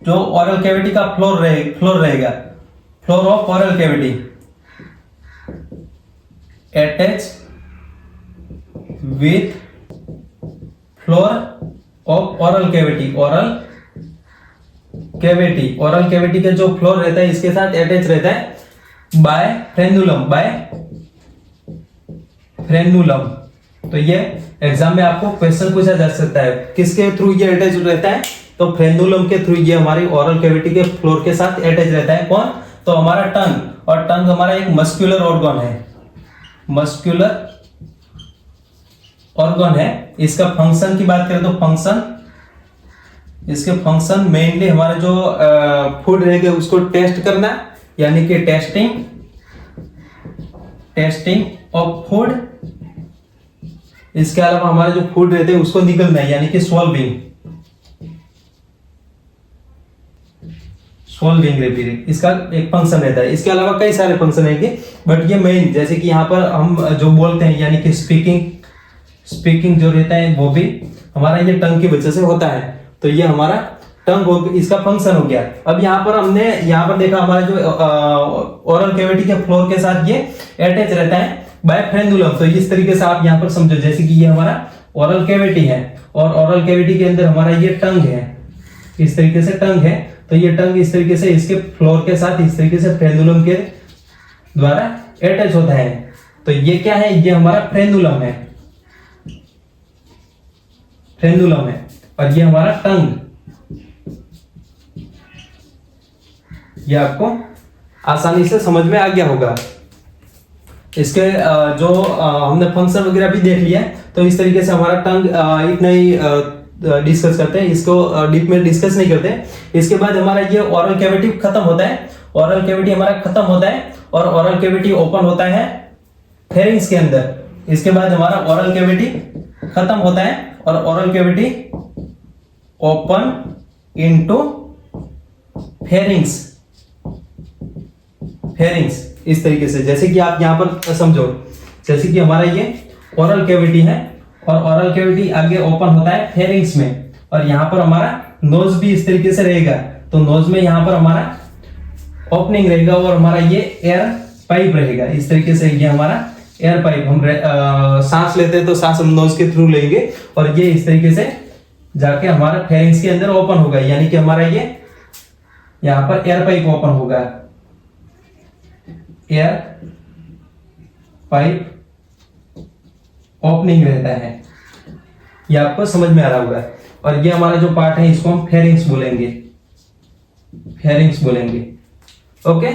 जो ओरल कैविटी का फ्लोर रहेगा, floor of oral cavity, attach with floor of oral cavity. Oral cavity का जो फ्लोर रहता है, इसके साथ अटैच रहता है बाय फ्रेनुलम। तो ये एग्जाम में आपको क्वेश्चन पूछा जा सकता है, किसके थ्रू ये अटैच रहता है? तो फ्रेनुलम के थ्रू ये हमारी ओरल कैविटी के फ्लोर के साथ अटैच रहता है। कौन? तो हमारा टंग। और टंग हमारा एक मस्कुलर ऑर्गन है। इसका फंक्शन की बात करें तो इसके फंक्शन मेनली हमारा जो फूड रहेगा उसको टेस्ट करना, यानी कि टेस्टिंग ऑफ फूड। इसके अलावा हमारे जो फूड रहते हैं उसको निकलना है, यानी कि स्वॉल्विंग इसका एक फंक्शन रहता है। इसके अलावा कई सारे फंक्शन रहेंगे, बट ये मेन, जैसे कि यहाँ पर हम जो बोलते हैं, यानी कि स्पीकिंग जो रहता है, वो भी हमारा ये टंग की वजह से होता है। तो ये हमारा टंग हो, इसका फंक्शन हो गया। अब यहाँ पर हमने यहाँ पर देखा हमारा जो ओरल कैविटी के फ्लोर के साथ ये अटैच रहता है बाय फ्रेंडुलम। तो इस तरीके से आप यहाँ पर समझो, जैसे कि ये हमारा ओरल कैविटी है और ओरल कैविटी के अंदर हमारा ये टंग है, इस तरीके से टंग है। तो ये टंग इस तरीके से इसके फ्लोर के साथ इस तरीके से फ्रेंडुलम के द्वारा अटैच होता है। तो ये क्या है, ये हमारा फ्रेंडुलम है, फ्रेंडुलम है। और ये हमारा टंग, ये आपको आसानी से समझ में आ गया होगा। इसके जो हमने फंक्शन वगैरह भी देख लिया है। तो इस तरीके से हमारा टंग इतना ही डिस्कस करते हैं, इसको डीप में डिस्कस नहीं करते। इसके बाद हमारा ये ओरल कैविटी खत्म होता है, ओरल कैविटी हमारा खत्म होता है और ओरल कैविटी ओपन होता है फेरिंग्स के अंदर। इसके बाद हमारा ओरल कैविटी खत्म होता है और oral cavity open into pharynx, pharynx इस तरीके से। जैसे कि आप यहां पर समझो, जैसे कि हमारा ये ओरल कैविटी है और ओरल कैविटी आगे ओपन होता है फेरिंग्स में और यहां पर हमारा नोज भी इस तरीके से रहेगा। तो नोज में यहां पर हमारा ओपनिंग रहेगा और हमारा ये एयर पाइप रहेगा इस तरीके से। ये हमारा एयर पाइप, हम सांस लेते हैं तो सांस हम नोज के थ्रू लेंगे और ये इस तरीके से जाके हमारा फेरिंग्स के अंदर ओपन होगा, यानी कि हमारा ये यहां पर एयर पाइप ओपन होगा, एयर पाइप ओपनिंग रहता है। ये आपको समझ में आ रहा होगा। और ये हमारा जो पार्ट है इसको हम फेरिंग्स बोलेंगे, फेरिंग्स बोलेंगे। ओके,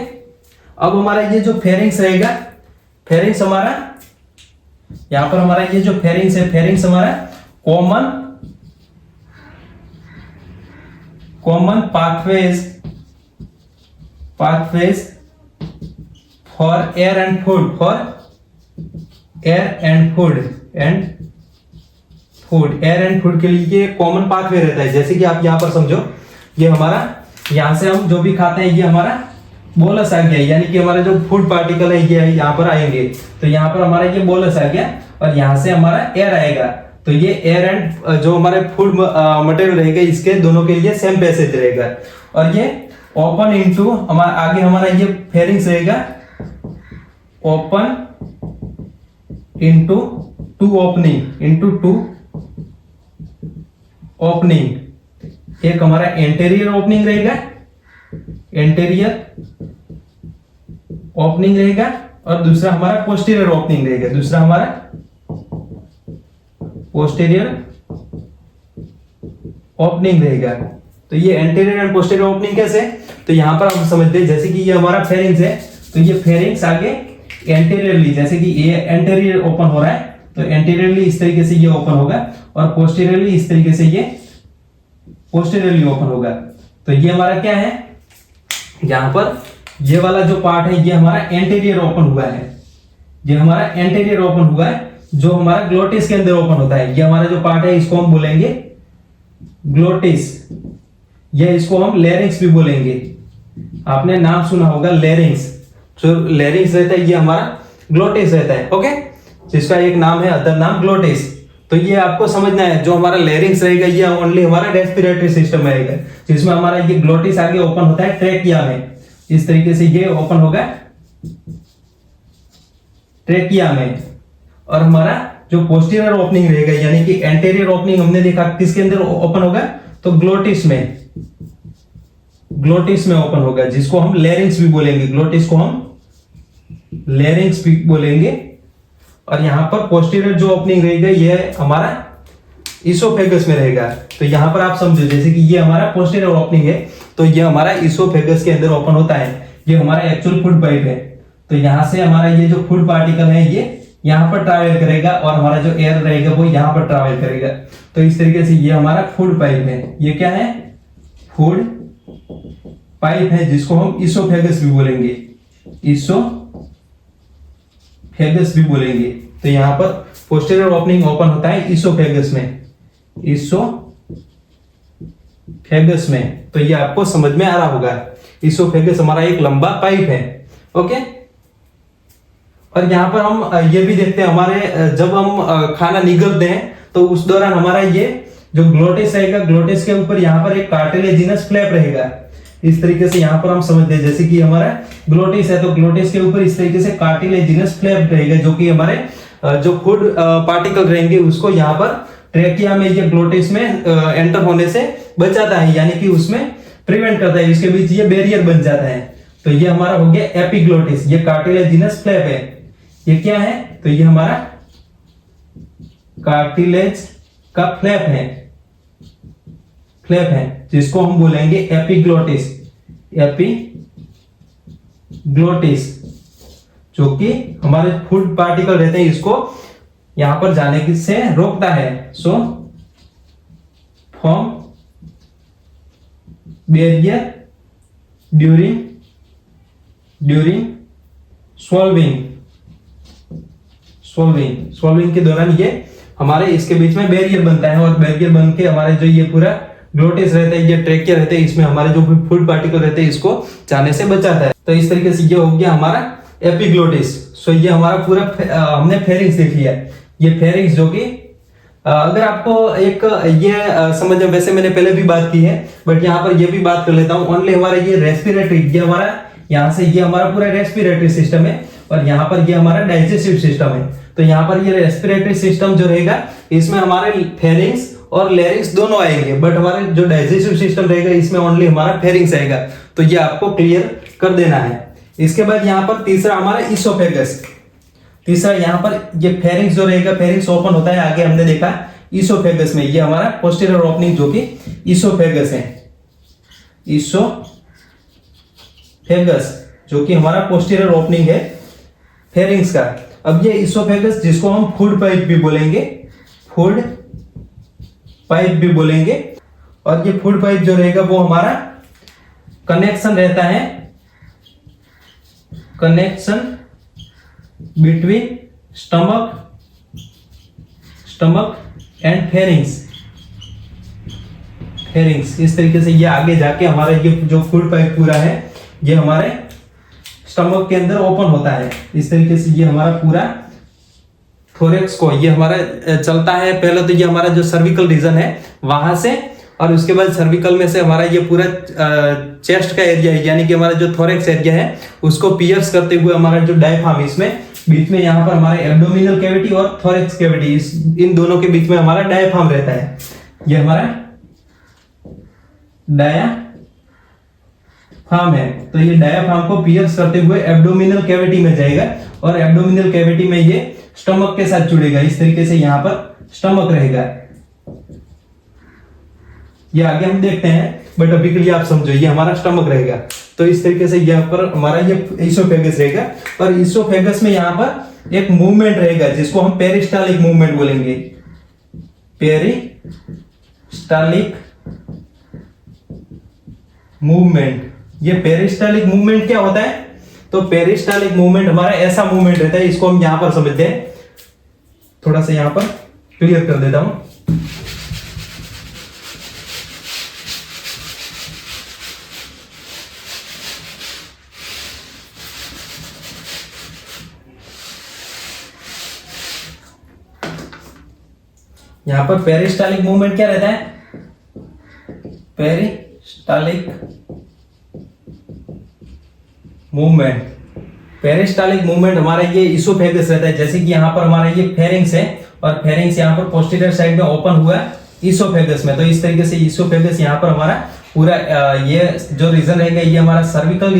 अब हमारा ये जो फेरिंग्स रहेगा, फेरिंग्स हमारा यहां पर हमारा ये जो फेरिंग्स है, फेरिंग्स हमारा common pathways for air and food, air and food के लिए कॉमन पाथवे रहता है। जैसे कि आप यहां पर समझो, ये हमारा यहां से हम जो भी खाते हैं ये हमारा बोलस आ गया, यानी कि हमारा जो फूड पार्टिकल है ये यहाँ पर आएंगे। तो यहाँ पर हमारा ये बोलस आ गया और यहाँ से हमारा एयर आएगा। तो ये एयर एंड जो हमारे फूड मटेरियल रहेगा इसके दोनों के लिए सेम पैसेज रहेगा। और ये ओपन इनटू हमारा आगे हमारा ये फेरिंग्स रहेगा, open into two opening, into two opening. एक हमारा एंटेरियर ओपनिंग रहेगा, एंटेरियर ओपनिंग रहेगा और दूसरा हमारा पोस्टीरियर ओपनिंग रहेगा, दूसरा हमारा पोस्टीरियर ओपनिंग रहेगा। तो ये एंटेरियर एंड पोस्टीरियर ओपनिंग कैसे, तो यहां पर हम समझते हैं जैसे कि ये हमारा फेरिंग्स है, तो ये फेरिंग्स आगे एंटेरियरली, जैसे कि ये एंटेरियर ओपन हो रहा है तो एंटेरियरली इस तरीके से ये ओपन होगा और पोस्टीरियरली इस तरीके से ये पोस्टीरियरली ओपन होगा। तो ये हमारा क्या है, यहां पर ये वाला जो पार्ट है ये हमारा एंटेरियर ओपन हुआ है, ये हमारा एंटेरियर ओपन हुआ है जो हमारा ग्लोटिस के अंदर ओपन होता है। ये हमारा जो पार्ट है इसको हम बोलेंगे ग्लोटिस, ये इसको हम लेरिंक्स भी बोलेंगे। आपने नाम सुना होगा लेरिंक्स, जो लेरिंक्स रहता है ये हमारा ग्लोटिस रहता है। ओके, जिसका एक नाम है अदर नाम ग्लोटिस। तो ये आपको समझना है, जो हमारा लेरिंक्स रहेगा ये ओनली हमारा रेस्पिरेटरी सिस्टम रहेगा, जिसमें हमारा ये ग्लोटिस आगे ओपन होता है ट्रेकिया में, इस तरीके से ये ओपन होगा ट्रेकिया में। और हमारा जो पोस्टीरियर ओपनिंग रहेगा यानी कि एंटेरियर ओपनिंग हमने देखा किसके अंदर ओपन होगा, तो ग्लोटिस में, ग्लोटिस में ओपन होगा, जिसको हम लेरिंक्स भी बोलेंगे, ग्लोटिस को हम लेरिंक्स भी बोलेंगे। और यहां पर पोस्टीरियर जो ओपनिंग रहेगा ये हमारा इसोफेगस में रहेगा। तो यहां पर आप समझो जैसे कि ये हमारा पोस्टीरियर ओपनिंग है तो ये हमारा इसोफेगस के अंदर ओपन होता है, ये हमारा एक्चुअल फूड पाइप है। तो यहां से हमारा ये जो फूड पार्टिकल है ये यहां पर ट्रैवल करेगा और हमारा जो एयर रहेगा वो यहां पर ट्रैवल करेगा। तो इस तरीके से ये हमारा फूड पाइप है, ये क्या है, फूड पाइप है, जिसको हम इसोफेगस भी बोलेंगे, इसोफेगस भी बोलेंगे। तो यहां पर पोस्टीरियर ओपनिंग ओपन होता है इसोफेगस में, इसोफेगस में। तो ये आपको समझ में आ रहा होगा, इसोफेगस हमारा एक लंबा पाइप है। ओके, और यहां पर हम ये भी देखते हैं हमारे जब हम खाना निगलते हैं तो उस दौरान हमारा ये जो ग्लोटिस रहेगा, ग्लोटिस के ऊपर यहाँ पर एक कार्टिलेजिनस फ्लैप रहेगा। इस तरीके से यहाँ पर हम समझते हैं, जैसे कि हमारा ग्लोटिस है तो ग्लोटिस के ऊपर इस तरीके से कार्टिलेजिनस फ्लैप रहेगा, जो कि हमारे जो फूड पार्टिकल रहेंगे उसको यहाँ पर ट्रेकिया में या ग्लोटिस में एंटर होने से बचाता है, यानी कि उसमें प्रिवेंट करता है, इसके बीच ये बैरियर बन जाता है। तो ये हमारा हो गया एपिग्लोटिस, ये कार्टिलेजिनस फ्लैप है। ये क्या है? तो ये हमारा कार्टिलेज का फ्लैप है जिसको हम बोलेंगे एपिग्लोटिस। एपिग्लोटिस जो कि हमारे फूड पार्टिकल रहते हैं इसको यहां पर जाने से रोकता है। सो फॉर्म बैरियर ड्यूरिंग स्वॉल्विंग के दौरान ये हमारे इसके बीच में बैरियर बनता है, और बैरियर बन के हमारे जो ये पूरा ग्लोटिस रहता है, ये ट्रेकिया रहते हैं, इसमें हमारे जो फूड पार्टिकल रहते हैं इसको जाने से बचाता है। तो इस तरीके से ये हो गया हमारा एपिग्लोटिस। सो ये हमारा पूरा हमने फेरिंग्स देख लिया। ये फेरिंग्स जो कि अगर आपको एक ये समझ, वैसे मैंने पहले भी बात की है बट यहाँ पर ये भी बात कर लेता हूँ। ओनली हमारा ये रेस्पिरेटरी, ये हमारा यहाँ से ये हमारा पूरा रेस्पिरेटरी सिस्टम है, और यहाँ पर ये हमारा डाइजेस्टिव सिस्टम है। तो यहाँ पर ये रेस्पिरेटरी सिस्टम जो रहेगा इसमें हमारे फेरिंग्स और लैरिंग्स दोनों आएंगे, बट हमारे जो डाइजेस्टिव सिस्टम रहेगा इसमें ओनली हमारा फेरिंग्स आएगा। तो ये आपको क्लियर कर देना है। इसके बाद यहाँ पर तीसरा हमारा इसोफेगस। तीसरा यहाँ पर ये फेरिंग्स जो रहेगा, फेरिंग्स ओपन होता है, आगे हमने देखा इसोफेगस में। ये हमारा पोस्टीरियर ओपनिंग जो कि इसोफेगस है, इसोफेगस जो कि हमारा पोस्टीरियर ओपनिंग है फेरिंग्स का। अब ये इसोफेगस जिसको हम फूड पाइप भी बोलेंगे, फूड पाइप भी बोलेंगे, और ये फूड पाइप जो रहेगा वो हमारा कनेक्शन रहता है, connection between stomach and pharynx. इस तरीके से ये आगे जाके हमारा ये जो फूड पाइप पूरा है ये हमारे स्टमक के अंदर ओपन होता है। इस तरीके से ये हमारा पूरा थोरेक्स को ये हमारा चलता है। पहले तो ये हमारा जो सर्विकल रीजन है वहां से, और उसके बाद सर्विकल में से हमारा ये पूरा चेस्ट का एरिया है, यानी कि हमारा जो थोरेक्स एरिया है उसको पियर्स करते हुए हमारा जो डायफ्राम, इसमें बीच में यहाँ पर हमारे एब्डोमिनल कैविटी और थोरेक्स कैविटी, इन दोनों के बीच में हमारा डायफ्राम रहता है। ये हमारा डायफ्राम है। तो ये डायफ्राम को पियर्स करते हुए एब्डोमिनल कैविटी में जाएगा, और एब्डोमिनल कैविटी में ये स्टमक के साथ जुड़ेगा। इस तरीके से यहाँ पर स्टमक रहेगा। ये आगे हम देखते हैं, बट अभी के लिए आप समझो ये हमारा स्टमक रहेगा। तो इस तरीके से यहाँ पर हमारा ये इसोफेगस रहेगा, और इसोफेगस में यहाँ पर एक मूवमेंट रहेगा जिसको हम पेरिस्टालिक मूवमेंट बोलेंगे। Peristaltic movement. ये पेरिस्टालिक मूवमेंट क्या होता है? तो पेरिस्टालिक मूवमेंट हमारा ऐसा मूवमेंट रहता है, इसको हम यहां पर समझते हैं, थोड़ा सा यहां पर क्लियर कर देता हूं। यहां पर पेरिस्टालिक मूवमेंट क्या रहता है? पेरिस्टालिक मूवमेंट हमारा ये इसोफेगस रहता है। जैसे कि यहाँ पर हमारा ये फेरिंग्स है, और फेरिंग्स यहाँ पर पोस्टीरियर साइड में ओपन हुआ है इसोफेगस में। तो इस तरीके से इसोफेगस यहाँ पर हमारा पूरा ये जो रीजन रहेगा ये हमारा सर्विकल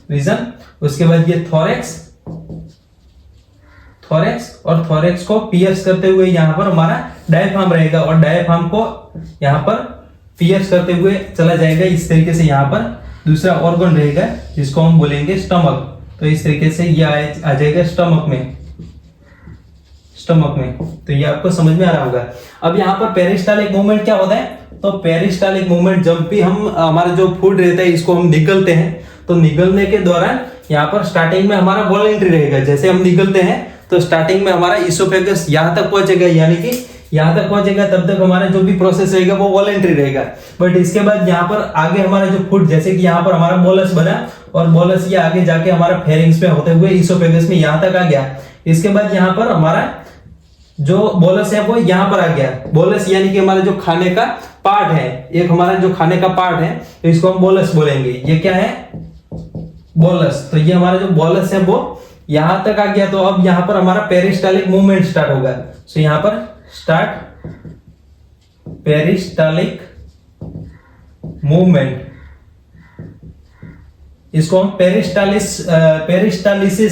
रीजन। उसके बाद ये थोरेक्स, और थोरेक्स को पियर्स करते हुए यहाँ पर हमारा डायफ्राम रहेगा, और डायफ्राम को यहाँ पर पियर्स करते हुए चला जाएगा। इस तरीके से यहाँ पर दूसरा ऑर्गन रहेगा जिसको हम बोलेंगे स्टमक। तो इस तरीके से ये आ जाएगा स्टमक में। तो ये आपको समझ में आ रहा होगा। अब यहाँ पर पेरिस्टालिक मूवमेंट क्या होता है? तो पेरिस्टालिक मूवमेंट जब भी हम हमारा जो फूड रहता है इसको हम निगलते हैं, तो निगलने के दौरान यहाँ पर स्टार्टिंग में हमारा वॉलंटरी रहेगा। जैसे हम निगलते हैं तो स्टार्टिंग में हमारा इसोफेगस यहाँ तक पहुंचेगा, यानी कि यहाँ तक पहुंचेगा, तब तक हमारा जो भी प्रोसेस रहेगा वो वॉलंटरी रहेगा। बट इसके बाद यहाँ पर आगे हमारा जो फूड, जैसे कि यहाँ पर हमारा बोलस बना, और बोलस ये आगे जाके हमारा फेरिंग्स में होते हुए इसोफेगस में यहाँ तक आ गया। इसके बाद यहाँ पर हमारा जो बोलस है वो यहाँ पर आ गया। बोलस यानी कि हमारा जो खाने का पार्ट है, एक हमारा जो खाने का पार्ट है, तो इसको हम बोलस बोलेंगे। ये क्या है? बोलस। तो ये हमारा जो बोलस है वो यहां तक आ गया। तो अब यहां पर हमारा पेरिस्टालिक मूवमेंट स्टार्ट होगा। सो यहां पर स्टार्ट पेरिस्टालिक मूवमेंट, इसको हम पेरिस्टालिसिस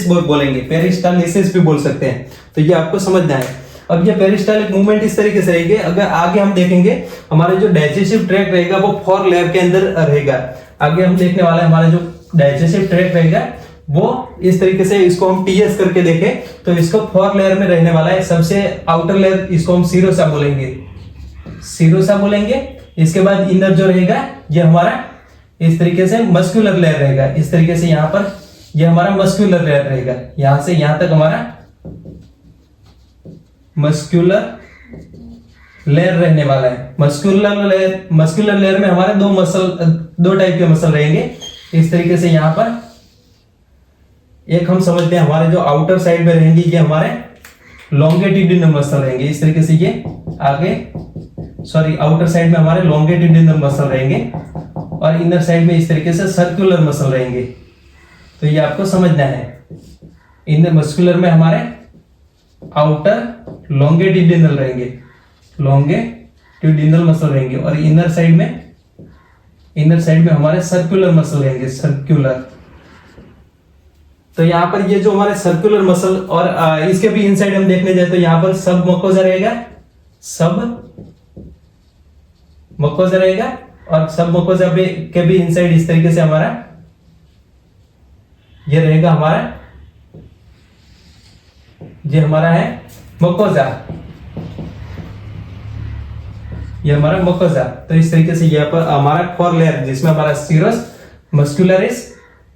बोलेंगे, पेरिस्टालिसिस भी बोल सकते हैं। तो ये आपको समझना है। अब ये पेरिस्टालिक मूवमेंट इस तरीके से रहेगी। अगर आगे हम देखेंगे हमारा जो डाइजेस्टिव ट्रैक्ट रहेगा वो 4 लेयर के अंदर रहेगा। आगे हम देखने वाला है हमारा जो डाइजेस्टिव ट्रैक्ट रहेगा वो इस तरीके से, इसको हम टीएस करके देखें तो इसको 4 लेयर में रहने वाला है। सबसे आउटर लेयर इसको हम सीरोसा बोलेंगे, सीरोसा बोलेंगे। इसके बाद इनर जो रहेगा ये हमारा इस तरीके से मस्कुलर लेयर रहेगा। इस तरीके से यहां पर ये हमारा मस्कुलर लेयर रहेगा। यहां से यहां तक हमारा मस्कुलर लेयर रहने वाला है। मस्कुलर लेयर में हमारे दो टाइप के मसल रहेंगे। इस तरीके से यहां पर एक हम समझते हैं हमारे जो आउटर साइड में रहेंगे ये हमारे लॉन्गिट्यूडिनल मसल रहेंगे। इस तरीके से ये आगे आउटर साइड में हमारे लॉन्गिट्यूडिनल मसल रहेंगे और इनर साइड में इस तरीके से सर्कुलर मसल रहेंगे। तो ये आपको समझना है। इनर मस्कुलर में हमारे आउटर लॉन्गिट्यूडिनल रहेंगे, लॉन्गिट्यूडिनल मसल रहेंगे और इनर साइड में हमारे सर्कुलर मसल रहेंगे, सर्कुलर। तो यहाँ पर ये जो हमारे सर्कुलर मसल और इसके भी इनसाइड हम देखने जाए तो यहाँ पर सब मकोजा रहेगा, सब मकोजा रहेगा और सब मकोजा के भी इनसाइड इस तरीके से हमारा ये रहेगा हमारा, ये हमारा है मकोजा, ये हमारा मकोजा। तो इस तरीके से यहाँ पर हमारा 4 लेयर जिसमें हमारा सीरस, मस्कुलरिस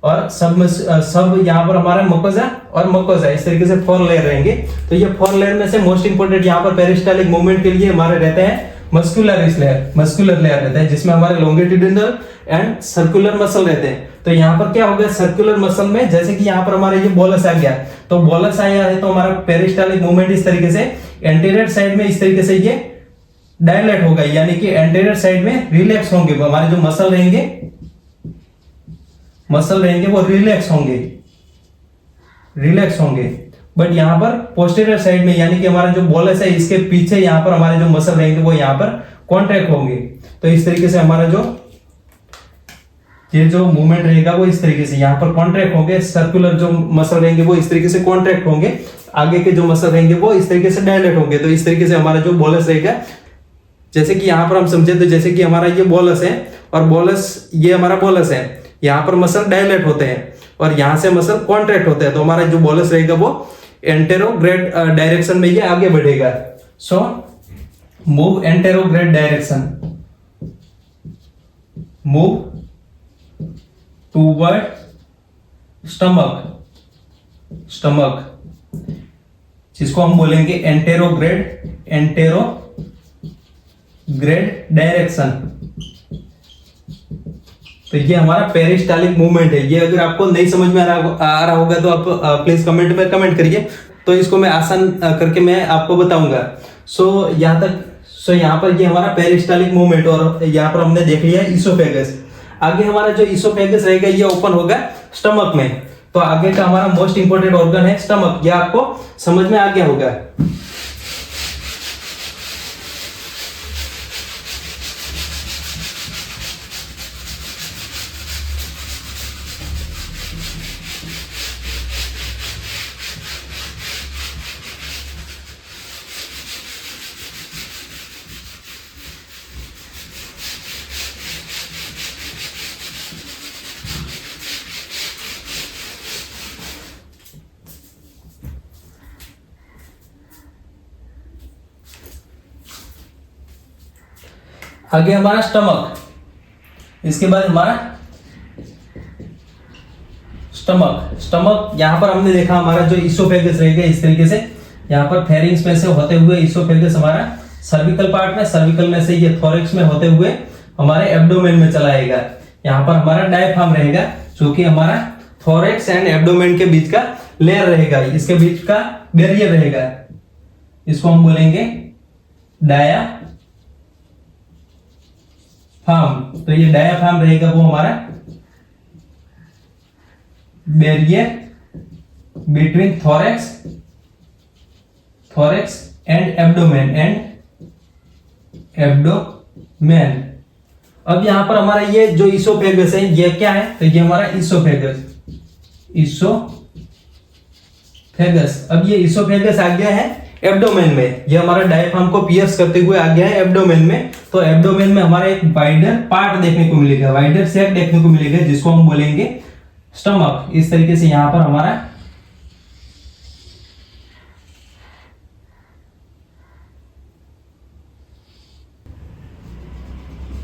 और सब यहाँ पर हमारा मकोजा और मकोजा, इस तरीके से 4 लेयर रहेंगे। तो ये 4 लेयर में से मोस्ट इंपोर्टेंट यहाँ पर पेरिस्टालिक मूवमेंट के लिए हमारे रहते हैं मस्कुलरिस लेयर, मस्कुलर लेयर रहता है जिसमें हमारे लॉन्गिट्यूडिनल एंड सर्कुलर मसल रहते हैं। तो यहाँ पर क्या होगा, सर्कुलर मसल में जैसे कि यहाँ पर हमारा ये बोलस आ गया, तो बोलस आया है तो हमारा पेरिस्टालिक मूवमेंट इस तरीके से एंटीरियर साइड में इस तरीके से ये डायलेट होगा, यानी कि एंटीरियर साइड में रिलैक्स होंगे हमारे जो मसल रहेंगे वो रिलैक्स होंगे। बट यहाँ पर पोस्टीरियर साइड में यानी कि हमारा जो बोलस है इसके पीछे यहाँ पर हमारे जो मसल रहेंगे वो यहाँ पर कॉन्ट्रैक्ट होंगे। तो इस तरीके से हमारा ये जो मूवमेंट रहेगा वो इस तरीके से यहाँ पर कॉन्ट्रैक्ट होंगे। सर्कुलर जो मसल रहेंगे वो इस तरीके से कॉन्ट्रैक्ट होंगे, आगे के जो मसल रहेंगे वो इस तरीके से डायलेट होंगे। तो इस तरीके से हमारा जो बोलस रहेगा, जैसे कि यहाँ पर हम समझे तो जैसे कि हमारा ये बोलस है और ये हमारा बोलस है, यहाँ पर मसल डायलेट होते हैं और यहाँ से मसल कॉन्ट्रैक्ट होते हैं। तो हमारा जो बोलस रहेगा वो एंटेरोग्रेड डायरेक्शन में ये आगे बढ़ेगा। So move anterograde direction, move toward stomach, जिसको हम बोलेंगे एंटेरोग्रेड डायरेक्शन। तो ये हमारा पेरिस्टालिक मूवमेंट है। ये अगर आपको नहीं समझ में आ रहा होगा तो आप प्लीज कमेंट में कमेंट करिए, तो इसको मैं आसान करके मैं आपको बताऊंगा। यहाँ पर ये हमारा पेरिस्टालिक मूवमेंट और यहाँ पर हमने देख लिया इसोफेगस। आगे हमारा जो इसोफेगस रहेगा ये ओपन होगा स्टमक में। तो आगे का हमारा मोस्ट इंपोर्टेंट ऑर्गन है स्टमक, ये आपको समझ में आ गया होगा। आगे हमारा स्टमक, इसके बाद हमारा स्टमक यहां पर हमने देखा हमारा जो इसोफेगस रहेगा इस तरीके से, यहाँ पर फेरिंग्स में से होते हुए इसोफेगस हमारा सर्विकल पार्ट में, सर्विकल में से ये थोरेक्स में होते हुए हमारे एब्डोमेन में चला आएगा। यहाँ पर हमारा डायफ्राम रहेगा जो कि हमारा थोरेक्स एंड एब्डोमेन के बीच का लेयर रहेगा, इसके बीच का बैरियर रहेगा, इसको हम बोलेंगे डायाफ्राम। तो ये डायाफ्राम रहेगा वो हमारा barrier between thorax and abdomen. अब यहां पर हमारा ये जो इसोफेगस है ये क्या है, तो ये हमारा इसोफेगस। अब ये इसोफेगस आ गया है एब्डोमेन में, ये हमारा डायफ्राम को पियर्स करते हुए आ गया है एब्डोमेन में। तो एब्डोमेन में हमारा एक वाइडर पार्ट देखने को मिलेगा, वाइडर सेक देखने को मिलेगा, जिसको हम बोलेंगे स्टमक। इस तरीके से यहां पर हमारा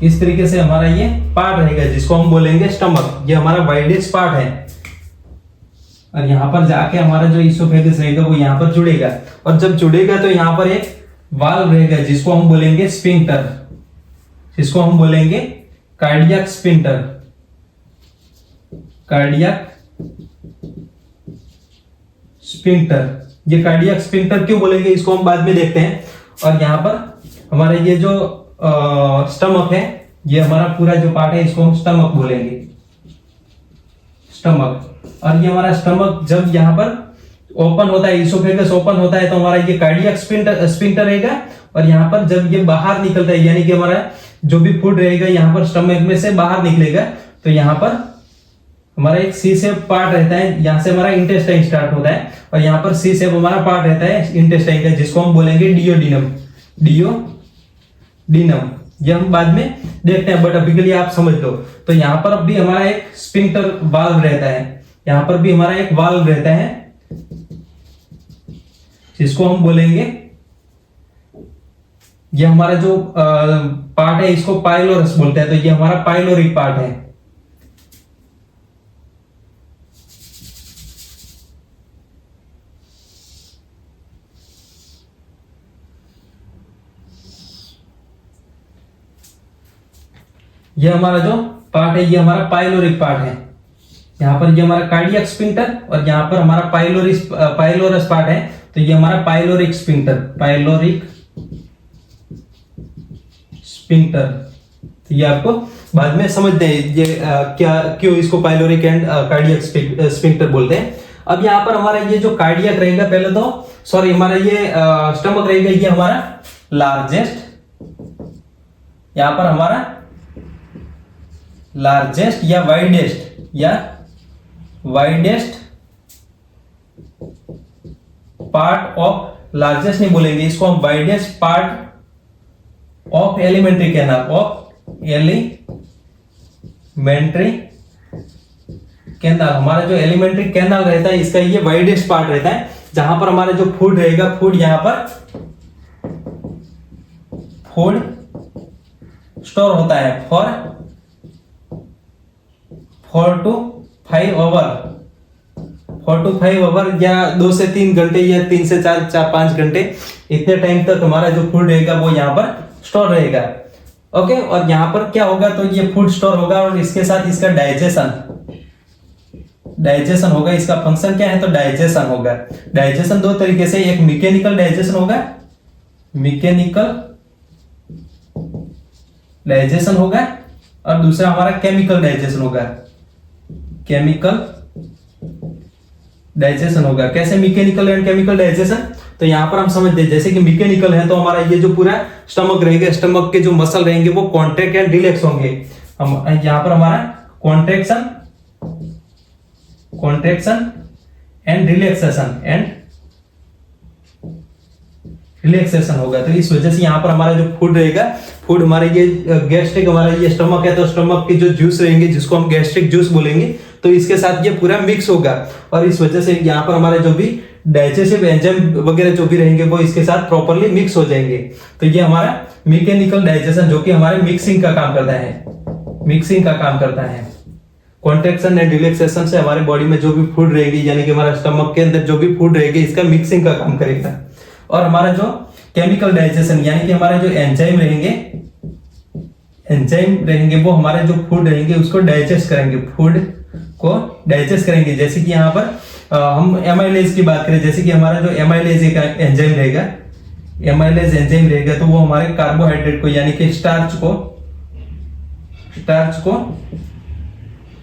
इस तरीके से हमारा ये पार्ट रहेगा, जिसको हम बोलेंगे स्टमक। ये हमारा वाइडेस्ट पार्ट है। और यहां पर जाके हमारा जो इसोफेगस रहेगा वो यहां पर जुड़ेगा, और जब जुड़ेगा तो यहां पर एक वाल्व रहेगा, जिसको हम बोलेंगे स्फिंक्टर, जिसको हम बोलेंगे कार्डियक स्फिंक्टर। ये कार्डियक स्फिंक्टर क्यों बोलेंगे इसको हम बाद में देखते हैं। और यहां पर हमारा ये जो स्टमक है, ये हमारा पूरा जो पार्ट है इसको हम स्टमक बोलेंगे, स्टमक। और ये हमारा स्टमक जब यहाँ पर ओपन होता है, इसोफेगस ओपन होता है, तो हमारा ये कार्डियक स्फिंक्टर रहेगा। और यहाँ पर जब ये बाहर निकलता है, यानी कि हमारा जो भी फूड रहेगा यहाँ पर स्टमक में से बाहर निकलेगा, तो यहाँ पर हमारा एक सी शेप पार्ट रहता है, यहाँ से हमारा इंटेस्टाइन स्टार्ट होता है, और यहाँ पर सी शेप हमारा पार्ट रहता है इंटेस्टाइन का, जिसको हम बोलेंगे डियोडिनम। ये हम बाद में देखते हैं, बट अभी के लिए आप समझ लो। तो यहाँ पर अब भी हमारा एक स्फिंक्टर वाल्व रहता है, यहां पर भी हमारा एक वाल्व रहता है, जिसको हम बोलेंगे, ये हमारा जो पार्ट है इसको पाइलोरस बोलते हैं। तो ये हमारा पाइलोरिक पार्ट है। ये हमारा जो पार्ट है ये हमारा पाइलोरिक पार्ट है। यहाँ पर ये हमारा कार्डियक स्फिंक्टर, और यहाँ पर हमारा पाइलोरस पार्ट है, तो ये हमारा पाइलोरिक स्फिंक्टर। तो ये आपको बाद में समझते हैं ये क्या क्यों इसको पाइलोरिक एंड कार्डियक स्फिंक्टर बोलते हैं। अब यहाँ पर हमारा ये जो कार्डियक रहेगा, पहले तो सॉरी हमारा ये स्टमक रहेगा, ये हमारा लार्जेस्ट, यहाँ पर हमारा लार्जेस्ट या वाइडेस्ट पार्ट ऑफ, लार्जेस्ट नहीं बोलेंगे इसको हम, widest part of alimentary canal. हमारा जो एलिमेंट्री कैनाल रहता है इसका ये वाइडेस्ट पार्ट रहता है, जहां पर हमारा जो फूड रहेगा, फूड यहां पर फूड स्टोर होता है फॉर 4 to 5 आवर या 2 से 3 घंटे या 3 से 4-5 घंटे, इतने टाइम तक हमारा जो फूड रहेगा वो यहाँ पर स्टोर रहेगा। ओके, और यहाँ पर क्या होगा, तो ये फूड स्टोर होगा और इसके साथ इसका डाइजेशन होगा। इसका फंक्शन क्या है, तो डाइजेशन होगा। डाइजेशन दो तरीके से, एक मैकेनिकल डाइजेशन होगा, और दूसरा हमारा केमिकल डाइजेशन होगा। कैसे मैकेनिकल एंड केमिकल डाइजेशन, तो यहां पर हम समझते हैं, जैसे कि मैकेनिकल है तो हमारा ये जो पूरा स्टमक रहेगा, स्टमक के जो मसल रहेंगे वो कॉन्ट्रैक्ट एंड रिलैक्स होंगे। हम यहां पर हमारा कॉन्ट्रैक्शन एंड रिलैक्सेशन होगा। तो इस वजह से यहाँ पर हमारा जो फूड रहेगा, फूड हमारे ये गैस्ट्रिक, हमारा ये स्टमक है, तो स्टमक के जो जूस रहेंगे जिसको हम गैस्ट्रिक जूस बोलेंगे, तो इसके साथ ये पूरा मिक्स होगा, और इस वजह से यहाँ पर हमारे जो भी डाइजेस्टिव एंजाइम वगैरह जो भी रहेंगे वो इसके साथ प्रॉपर्ली मिक्स हो जाएंगे। तो ये हमारा मैकेनिकल डाइजेशन, जो कि हमारे मिक्सिंग का काम करता है। कॉन्ट्रैक्शन एंड रिलैक्सेशन से हमारे बॉडी में जो भी फूड रहेगी, यानी कि हमारा स्टमक के अंदर जो भी फूड रहेगी, इसका मिक्सिंग का काम करेगा। और हमारा जो केमिकल डाइजेशन, यानी कि हमारे जो एंजाइम रहेंगे वो हमारे जो फूड रहेंगे उसको डाइजेस्ट करेंगे। जैसे कि यहाँ पर हम एमाइलेज की बात करें, जैसे कि हमारा जो एमाइलेज एक एंजाइम रहेगा, एमाइलेज एंजाइम रहेगा तो वो हमारे कार्बोहाइड्रेट को यानी कि स्टार्च को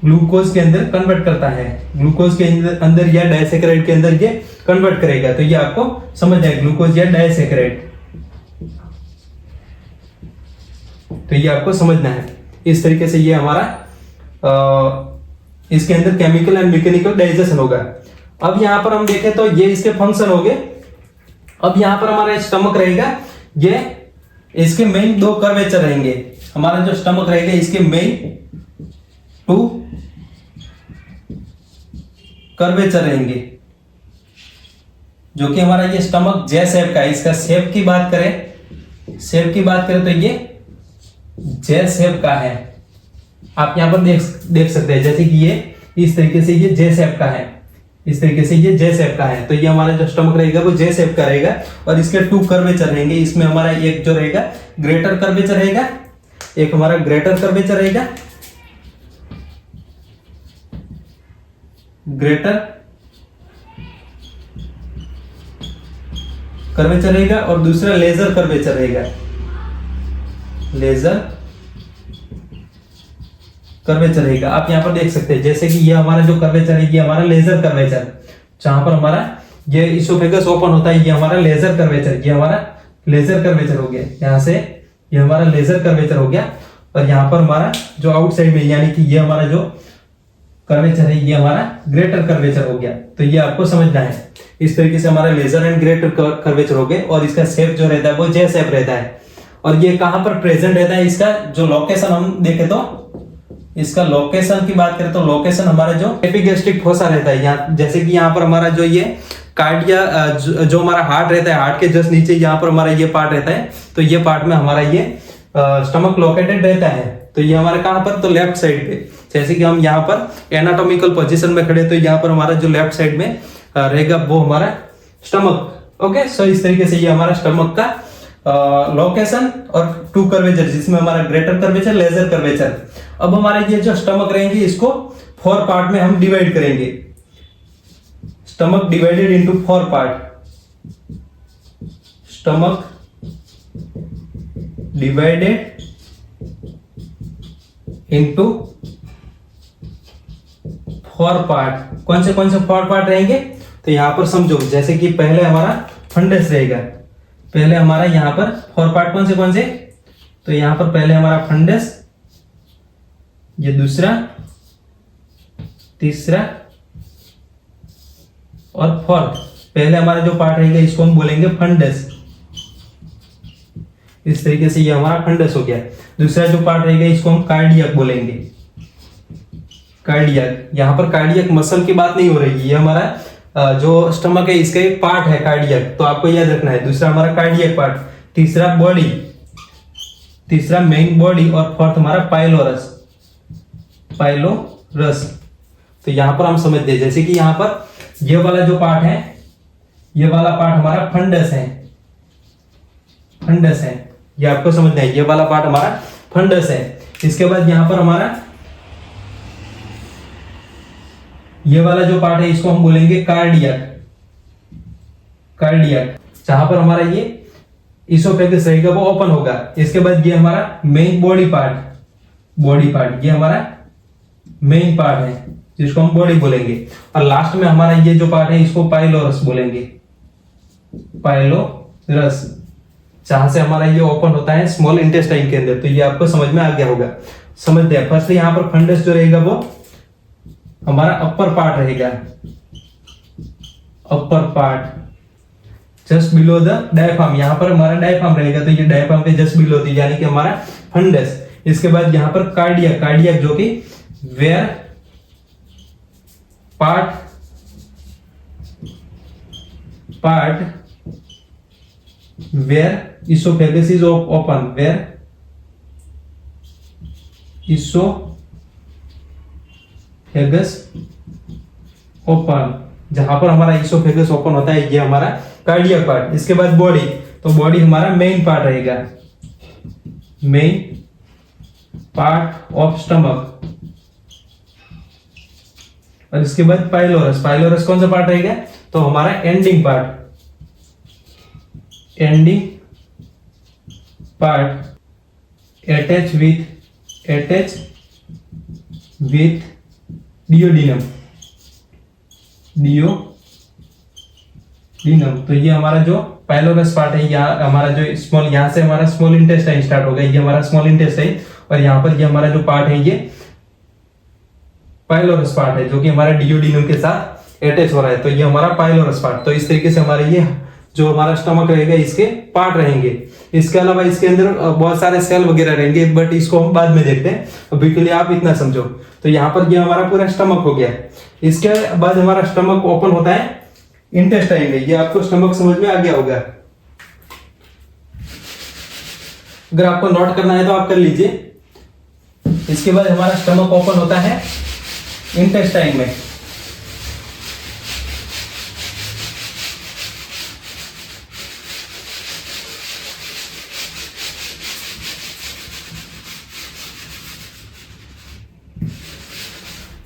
ग्लूकोज के अंदर कन्वर्ट करता है, ग्लूकोज के अंदर या डाइसैकेराइड के अंदर ये कन्वर्ट करेगा। तो ये आपको समझ आए, ग्लूकोज या डाइसैकेराइड, तो ये आपको समझना है। इस तरीके से ये हमारा इसके अंदर केमिकल एंड मैकेनिकल डाइजेशन होगा। अब यहां पर हम देखें तो ये इसके फंक्शन हो गए। अब यहां पर हमारा स्टमक रहेगा, ये इसके मेन दो कर्वेचर रहेंगे। हमारा जो स्टमक रहेगा इसके मेन 2 कर्वेचर रहेंगे, जो कि हमारा ये स्टमक जे शेप का है। इसका शेप की बात करें तो ये जे शेप का है। आप यहां पर देख सकते हैं, जैसे कि ये इस तरीके से ये जे शेप का है, इस तरीके से ये जे शेप का है। तो ये हमारा जो स्टमक रहेगा वो जे शेप का रहेगा और इसके 2 कर्वेचर रहेंगे। इसमें हमारा एक जो रहेगा ग्रेटर कर्वेचर रहेगा, एक हमारा ग्रेटर कर्वेचर रहेगा, ग्रेटर कर्वेचर रहेगा और दूसरा लेजर कर्वेचर रहेगा, लेजर कर्वेचर रहेगा। आप यहां पर देख सकते हैं, जैसे कि ये हमारा जो कर्वेचर है ये हमारा लेजर कर्वेचर, जहां पर हमारा ये इसोफेगस ओपन होता है, ये हमारा लेजर कर्वेचर, ये हमारा लेजर कर्वेचर हो गया। यहां से ये हमारा लेजर कर्वेचर हो गया और यहां पर हमारा जो आउटसाइड में यानी कि ये हमारा जो कर्वेचर है ये हमारा ग्रेटर कर्वेचर हो गया। तो ये आपको समझना है। इस तरीके से हमारा लेजर एंड ग्रेटर कर्वेचर हो गए और इसका शेप जो रहता है वो जे शेप रहता है। और ये कहां पर प्रेजेंट रहता है, इसका जो लोकेशन हम देखें तो इसका लोकेशन की बात करें तो लोकेशन हमारा जो एपिगैस्ट्रिक फोसा रहता है, यहाँ जैसे कि यहाँ पर हमारा जो ये कार्डिया जो हमारा हार्ट रहता है, हार्ट के जस्ट नीचे यहाँ पर हमारा ये पार्ट रहता है। तो ये पार्ट में हमारा ये स्टमक लोकेटेड रहता है। तो ये हमारे कहां पर, तो लेफ्ट साइड पे। जैसे कि हम यहाँ पर एनाटॉमिकल पोजीशन में खड़े, तो यहाँ पर हमारा जो लेफ्ट साइड में रहेगा वो हमारा स्टमक। ओके, सो इस तरीके से ये हमारा स्टमक का लोकेशन और 2 कर्वेचर, जिसमें हमारा ग्रेटर कर्वेचर, लेजर कर्वेचर। अब हमारे ये जो स्टमक रहेंगे इसको 4 पार्ट में हम डिवाइड करेंगे। Stomach divided into 4 part, stomach divided into 4 part. कौन से 4 पार्ट रहेंगे, तो यहां पर समझो, जैसे कि पहले हमारा फंडस रहेगा। पहले हमारा यहां पर 4 पार्ट कौन से, तो यहां पर पहले हमारा फंडस, ये दूसरा, तीसरा और 4th। पहले हमारा जो पार्ट रहेगा इसको हम बोलेंगे फंडस। इस तरीके से ये हमारा फंडस हो गया। दूसरा जो पार्ट रहेगा इसको हम कार्डियक बोलेंगे, कार्डियक। यहां पर कार्डियक मसल की बात नहीं हो रही, ये हमारा जो स्टमक है इसका एक पार्ट है कार्डियक, तो आपको याद रखना है। दूसरा हमारा कार्डियक पार्ट, तीसरा बॉडी, तीसरा मेन बॉडी और 4th हमारा पाइलोरस, पाइलोरस। तो यहां पर हम समझते हैं, जैसे कि यहां पर ये वाला जो पार्ट है, ये वाला पार्ट हमारा फंडस है, फंडस है, ये आपको समझना है। ये वाला पार्ट हमारा फंडस है। इसके बाद यहां पर हमारा ये वाला जो पार्ट है इसको हम बोलेंगे कार्डियक, कार्डियक, जहां पर हमारा ये इसोफेगस रहेगा वो ओपन होगा। इसके बाद ये हमारा main body part, body part, ये हमारा मेन पार्ट है जिसको हम बॉडी बोलेंगे। और लास्ट में हमारा ये जो पार्ट है इसको पाइलोरस बोलेंगे, पाइलोरस, जहां से हमारा ये ओपन होता है स्मॉल इंटेस्टाइन के अंदर। तो ये आपको समझ में आ गया होगा। समझते हैं, फर्स्ट यहां पर फंडस जो रहेगा वो हमारा अपर पार्ट रहेगा, upper part just below the diaphragm. यहां पर हमारा डायफ्राम रहेगा, तो ये डायफ्राम के जस्ट बिलो थी, यानी कि हमारा फंडस। इसके बाद यहां पर कार्डियक, कार्डियक जो कि where part where oesophagus is open, where oesophagus open, जहां पर हमारा इसोफेगस ओपन होता है, ये हमारा कार्डियक पार्ट। इसके बाद बॉडी, तो बॉडी हमारा मेन पार्ट रहेगा, मेन पार्ट ऑफ स्टमक। और इसके बाद पाइलोरस, पाइलोरस कौन सा पार्ट रहेगा, तो हमारा ending part, ending part attach with duodenum. तो ये हमारा जो पाइलोरस पार्ट है, यहाँ हमारा जो स्मॉल, यहाँ से हमारा स्मॉल इंटेस्टाइन स्टार्ट होगा, ये हमारा स्मॉल इंटेस्टाइन, और यहाँ पर ये हमारा जो पार्ट है ये पाइलोरस पार्ट है, जो कि हमारा डियोडिनम के साथ अटैच हो रहा है। तो ये हमारा पाइलोरस पार्ट। तो इस तरीके से हमारे ये जो हमारा स्टमक रहेगा इसके पार्ट रहेंगे। इसके अलावा इसके अंदर बहुत सारे सेल वगैरह रहेंगे, बट इसको हम बाद में देखते हैं, अभी के लिए आप इतना समझो। तो यहाँ पर ये हमारा पूरा स्टमक हो गया। इसके बाद हमारा स्टमक ओपन होता है इंटेस्टाइन में। ये आपको स्टमक समझ में आ गया होगा। अगर आपको नोट करना है तो आप कर लीजिए। इसके बाद हमारा स्टमक ओपन होता है इंटेस्टाइन में।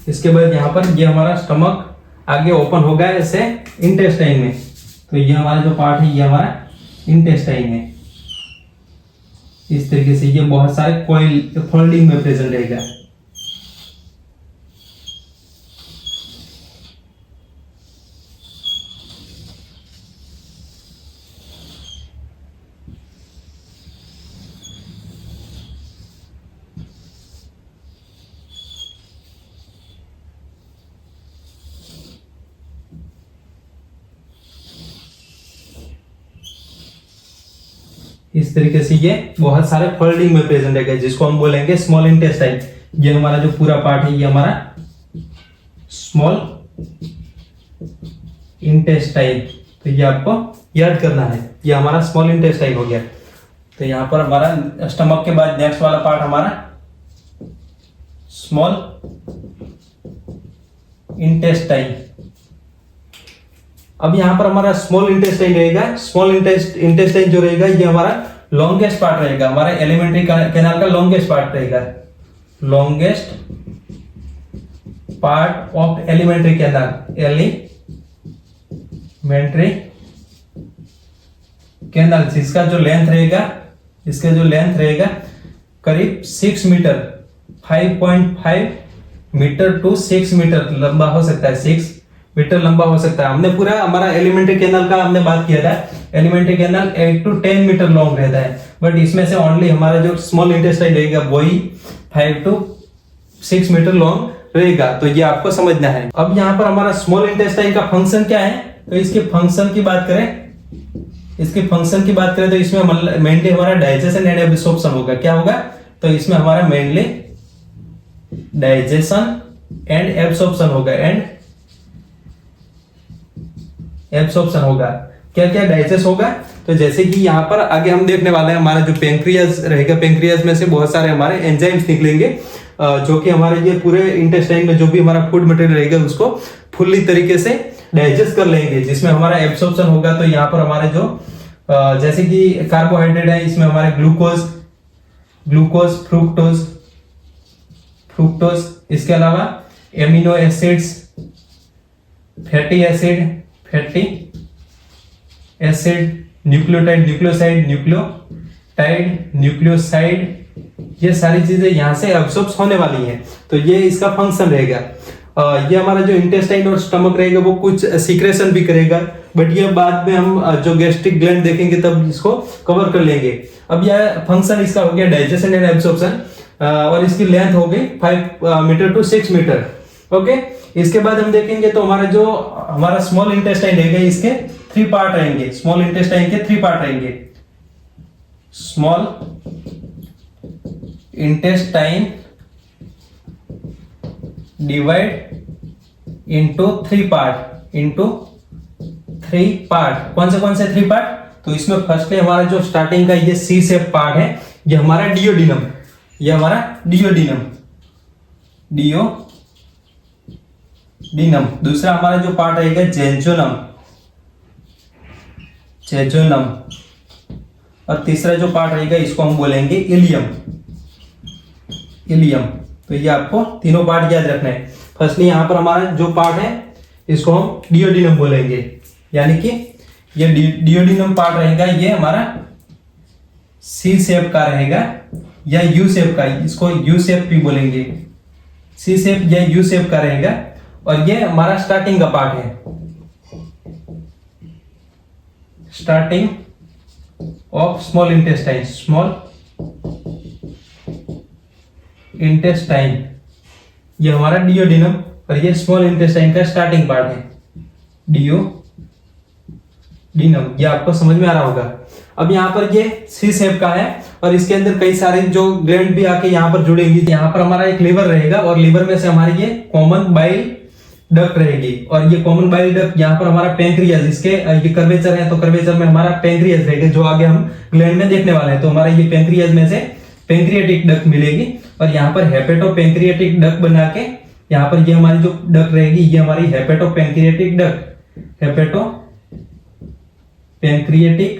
इसके बाद यहाँ पर ये हमारा स्टमक आगे ओपन होगा ऐसे इंटेस्टाइन में। तो ये हमारा जो पार्ट है ये हमारा इंटेस्टाइन है। इस तरीके से ये बहुत सारे कॉइल फोल्डिंग में प्रेजेंट रहेगा। इस तरीके से ये बहुत सारे फोल्डिंग में प्रेजेंट है, जिसको हम बोलेंगे स्मॉल इंटेस्टाइन। ये हमारा जो पूरा पार्ट है ये हमारा स्मॉल इंटेस्टाइन। तो ये आपको याद करना है, ये हमारा स्मॉल इंटेस्टाइन हो गया। तो यहाँ पर हमारा स्टमक के बाद नेक्स्ट वाला पार्ट हमारा स्मॉल इंटेस्टाइन। अब यहाँ पर हमारा स्मॉल इंटेस्टाइन रहेगा। स्मॉल इंटेस्टाइन जो रहेगा ये हमारा लॉन्गेस्ट पार्ट रहेगा, हमारा एलिमेंट्री कैनाल का लॉन्गेस्ट पार्ट रहेगा। Longest part of alimentary canal, alimentary canal, इसका जो लेंथ रहेगा करीब 6 मीटर, 5.5 मीटर टू 6 मीटर लंबा हो सकता है, 6 मीटर लंबा हो सकता है। हमने पूरा हमारा एलिमेंट्री कैनाल का हमने बात किया था। Elementary canal 8 to 10 metre long रहता है, बट इसमें से ओनली हमारा जो स्मॉल इंटेस्टाइन रहेगा वही 5 to 6 मीटर लॉन्ग रहेगा। तो ये आपको समझना है। अब यहाँ पर हमारा स्मॉल इंटेस्टाइन का फंक्शन क्या है, तो इसके फंक्शन की बात करें तो इसमें मेनली हमारा डाइजेशन एंड एब्सॉर्प्शन होगा। क्या होगा, तो इसमें हमारा मेनली डाइजेशन एंड एब्सॉर्प्शन होगा। क्या क्या डाइजेस्ट होगा, तो जैसे कि यहाँ पर आगे हम देखने वाले हैं हमारा जो पेंक्रियाज रहेगा, पेंक्रियाज में से बहुत सारे हमारे एंजाइम्स निकलेंगे, जो कि हमारे ये पूरे इंटेस्टाइन में जो भी हमारा फूड मटेरियल रहेगा उसको फुल्ली तरीके से डाइजेस्ट कर लेंगे, जिसमें हमारा एब्सॉर्प्शन होगा। तो यहाँ पर हमारे जो जैसे कि कार्बोहाइड्रेट है, इसमें हमारे ग्लूकोज, फ्रुक्टोज, इसके अलावा amino acids, fatty acid, nucleoside, ये सारी चीजें यहाँ से एब्सॉर्ब होने वाली हैं। तो ये इसका फंक्शन रहेगा। ये हमारा जो इंटेस्टाइन और स्टमक रहेगा वो कुछ सीक्रेशन भी करेगा, बट ये बाद में हम जो गैस्ट्रिक ग्लैंड देखेंगे तब इसको कवर कर लेंगे। अब यह फंक्शन इसका हो गया डाइजेशन एंड एब्सॉर्प्शन, और इसकी लेंथ हो गई 5 मीटर टू 6 मीटर। ओके, इसके बाद हम देखेंगे तो हमारा स्मॉल इंटेस्टाइन रहेगा, इसके 3 पार्ट रहेंगे। स्मॉल इंटेस्टाइन के 3 पार्ट रहेंगे। Small intestine divide into 3 part. कौन से 3 पार्ट, तो इसमें फर्स्ट में हमारा जो स्टार्टिंग का ये सी शेप पार्ट है, ये हमारा डियोडिनम, दूसरा हमारा जो पार्ट रहेगा जेजुनम, और तीसरा जो पार्ट रहेगा इसको हम बोलेंगे इलियम। तो ये आपको तीनों पार्ट याद रखना है। फर्स्टली यहाँ पर हमारा जो पार्ट है इसको हम डियोडिनम बोलेंगे, यानी कि ये डियोडिनम पार्ट रहेगा, ये हमारा सी शेप का रहेगा या यू शेप का, इसको यू शेप भी बोलेंगे, सी शेप या यू शेप का रहेगा। और ये हमारा स्टार्टिंग का पार्ट है, starting of small intestine, small intestine, ये हमारा डियोडिनम और ये स्मॉल इंटेस्टाइन का स्टार्टिंग पार्ट है, डियोडिनम। ये आपको समझ में आ रहा होगा। अब यहाँ पर ये सी शेप का है और इसके अंदर कई सारे जो ग्लैंड भी आके यहाँ पर जुड़ेंगी। यहाँ पर हमारा एक लीवर रहेगा और लीवर में से हमारी ये कॉमन बाइल डक्ट रहेगी और ये कॉमन बाइल डक्ट यहाँ पर हमारा पैंक्रियाज, इसके ये कर्वेचर है तो कर्वेचर में हमारा पैंक्रियाज रहेगा जो आगे हम ग्लैंड में देखने वाले हैं। तो हमारा ये पैंक्रियाज में से पैंक्रियाटिक डक्ट मिलेगी और यहाँ पर हेपेटो पैंक्रियाटिक डक्ट बना के यहाँ पर ये हमारी जो डक्ट रहेगी ये हमारी hepato pancreatic duct, hepato pancreatic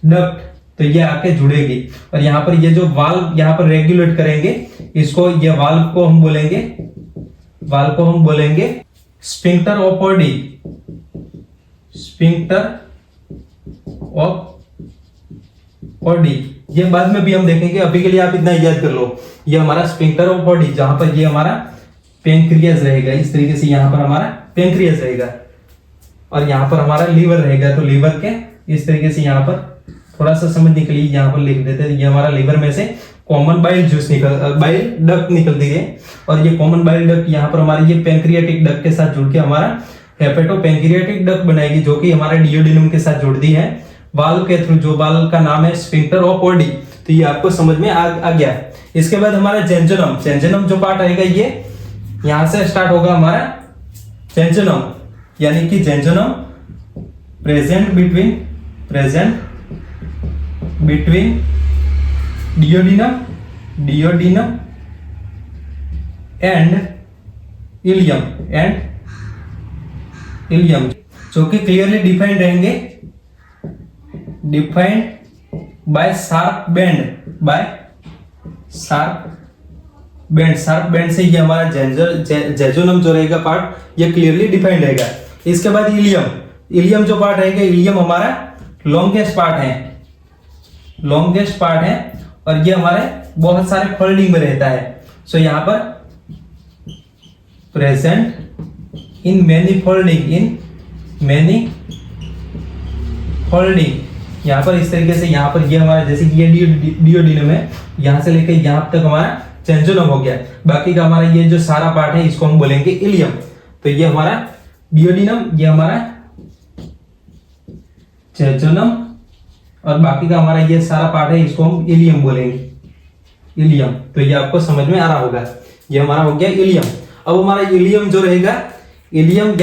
duct, तो ये आके जुड़ेगी और यहाँ पर ये जो वाल्व यहाँ पर रेगुलेट करेंगे इसको, ये वाल्व को हम बोलेंगे, वाल्व को हम बोलेंगे sphincter of Audi, sphincter of Audi. ये बाद में भी हम देखेंगे, अभी के लिए आप इतना याद कर लो। ये हमारा स्फिंक्टर ऑफ ऑडी, जहां पर ये हमारा पेंक्रियाज रहेगा, इस तरीके से यहाँ पर हमारा पेंक्रियाज रहेगा और यहाँ पर हमारा लीवर रहेगा। तो लीवर के इस तरीके से यहाँ पर थोड़ा सा समझने के लिए यहाँ पर लिख देते हैं, ये हमारा लीवर में से common bile juice bile duct निकलती है और ये कॉमन बाइल डक्ट यहाँ पर हमारी ये पैंक्रियाटिक डक्ट के साथ जुड़ के हमारा हेपेटो पैंक्रियाटिक डक्ट बनाएगी जो कि हमारे डियोडिनम के साथ जुड़ती है वाल्व के थ्रू, जो वाल्व का नाम है स्फिंक्टर ऑफ ऑडी। तो ये आपको समझ में आ गया। इसके बाद हमारा जेंजोनम, जेंजोनम जो पार्ट आएगा ये यहां से स्टार्ट होगा हमारा जेंजोनम, यानी कि जेंजोनम प्रेजेंट बिटवीन डियोडिनम एंड इलियम, जो कि क्लियरली डिफाइंड रहेंगे, डिफाइंड बाय शार्प बेंड से ये हमारा जेजोनम जो रहेगा पार्ट ये क्लियरली डिफाइंड रहेगा। इसके बाद इलियम जो पार्ट रहेगा, इलियम हमारा लॉन्गेस्ट पार्ट है और ये हमारे बहुत सारे फोल्डिंग में रहता है। सो यहाँ पर प्रेजेंट इन मैनी फोल्डिंग, यहाँ पर इस तरीके से यहाँ पर ये हमारा जैसे कि ये डियोडिनम है, यहाँ से लेकर यहाँ तक हमारा जेंजोनम हो गया। बाकी का हमारा ये जो सारा पार्ट है इसको हम बोलेंगे इलियम। तो ये हमारा डियोडिनम, ये हमारा जेंजोनम और बाकी का हमारा ये सारा पार्ट है इसको हम इलियम बोलेंगे, इलियम। तो ये आपको समझ में आ रहा होगा, ये हमारा हो गया इलियम। अब हमारा इलियम जो रहेगा, इलियम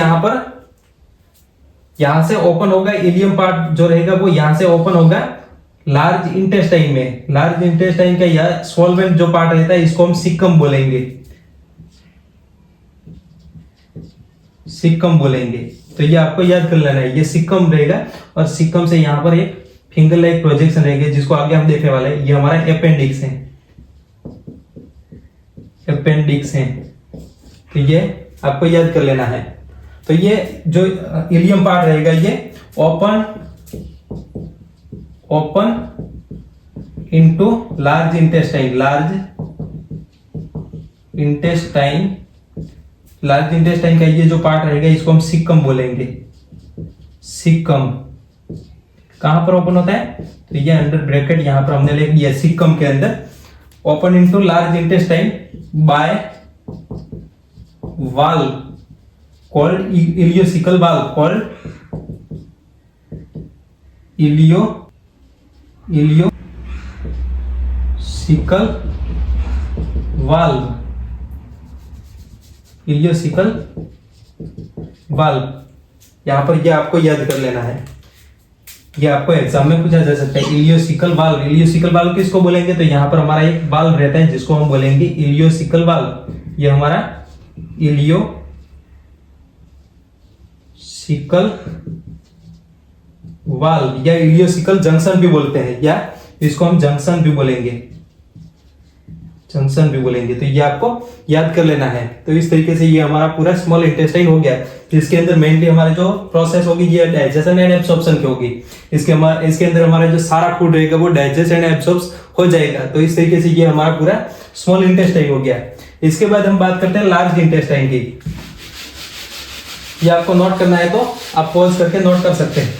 यहां से ओपन होगा, इलियम पार्ट जो रहेगा वो यहां से ओपन होगा लार्ज इंटेस्टाइन में। लार्ज इंटेस्टाइन का यह सॉल्वेंट जो पार्ट रहता है इसको हम सिक्कम बोलेंगे। तो ये आपको याद कर लेना है, ये सिक्कम रहेगा और सिक्कम से यहां पर एक फिंगर लाइक प्रोजेक्शन रहेगा जिसको आगे हम देखने वाले हैं। ये हमारा अपेंडिक्स है, तो ये आपको याद कर लेना है। तो ये जो इलियम पार्ट रहेगा ये ओपन इनटू लार्ज इंटेस्टाइन का ये जो पार्ट रहेगा इसको हम सिक्कम बोलेंगे। सिक्कम कहां पर ओपन होता है, तो ये अंडर ब्रैकेट यहां पर हमने लिख दिया सिक्कम के अंदर, open into large intestine bye valve called ileocaecal valve, ileocaecal valve. यहां पर ये आपको याद कर लेना है, ये आपको एग्जाम में पूछा जा सकता है। इलियोसिकल वाल्व किसको बोलेंगे, तो यहां पर हमारा एक वाल्व रहता है जिसको हम बोलेंगे इलियोसिकल वाल्व। ये हमारा इलियोसिकल वाल्व या इलियोसिकल जंक्शन भी बोलते हैं, या इसको हम जंक्शन भी बोलेंगे, जंक्शन भी बोलेंगे। तो ये आपको याद कर लेना है। तो इस तरीके से ये हमारा पूरा स्मॉल इंटेस्टाइन हो गया। इसके अंदर मेनली हमारे जो प्रोसेस होगी ये डाइजेशन एंड एब्सॉर्प्शन की होगी। इसके अंदर हमारा जो सारा फूड रहेगा वो डाइजेस्ट एंड एब्सॉर्ब हो जाएगा। तो इस तरीके से ये हमारा पूरा स्मॉल इंटेस्टाइन हो गया। इसके बाद हम बात करते हैं लार्ज इंटेस्टाइन की। ये आपको नोट करना है तो आप पॉज करके नोट कर सकते हैं।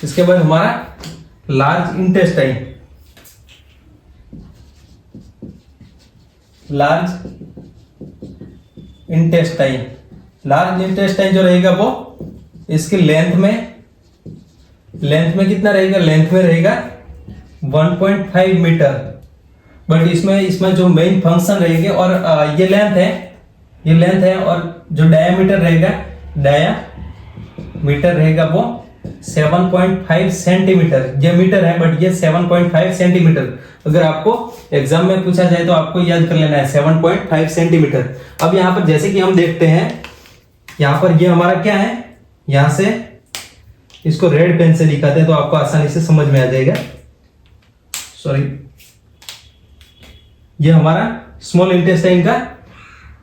इसके बाद हमारा लार्ज इंटेस्टाइन। लार्ज इंटेस्टाइन जो रहेगा वो इसकी लेंथ में कितना रहेगा? लेंथ में रहेगा 1.5 मीटर। बट इसमें जो मेन फंक्शन रहेंगे और ये लेंथ है और जो डायामीटर रहेगा वो 7.5 सेंटीमीटर। ये मीटर है बट ये 7.5 सेंटीमीटर। अगर आपको एग्जाम में पूछा जाए तो आपको याद कर लेना है 7.5 सेंटीमीटर। अब यहाँ पर जैसे कि हम देखते हैं, यहाँ पर ये हमारा क्या है, यहाँ से इसको रेड पेन से दिखाते हैं तो आपको आसानी से समझ में आ जाएगा। सॉरी, ये हमारा स्मॉल इंटेस्टाइन का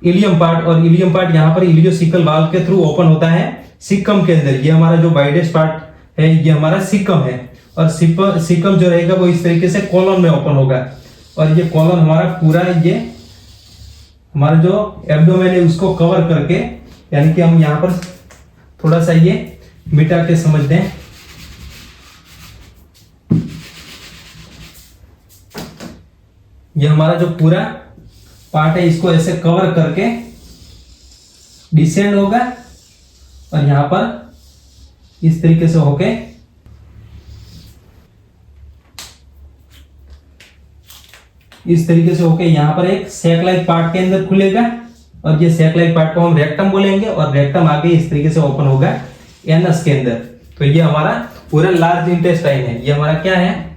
इलियम पार्ट, और इलियम पार्ट यहाँ पर इलियोसिकल वाल्व के थ्रू ओपन होता है सिक्कम के अंदर। ये हमारा जो वाइडेस्ट पार्ट है ये हमारा सिक्कम है, और सिक्कम जो रहेगा वो इस तरीके से कॉलम में ओपन होगा। और ये कॉलम हमारा पूरा ये हमारा जो एब्डोमेन है उसको कवर करके, यानी कि हम यहाँ पर थोड़ा सा ये मिटा के समझते हैं। ये हमारा जो पूरा पार्ट है इसको ऐसे कवर करके डिसेंड होगा और यहां पर इस तरीके से होके यहां पर एक सैक लाइक पार्ट के अंदर खुलेगा, और ये सैक लाइक पार्ट को हम रेक्टम बोलेंगे, और रेक्टम आगे इस तरीके से ओपन होगा एनस के अंदर। तो ये हमारा पूरा लार्ज इंटेस्टाइन है। ये हमारा क्या है?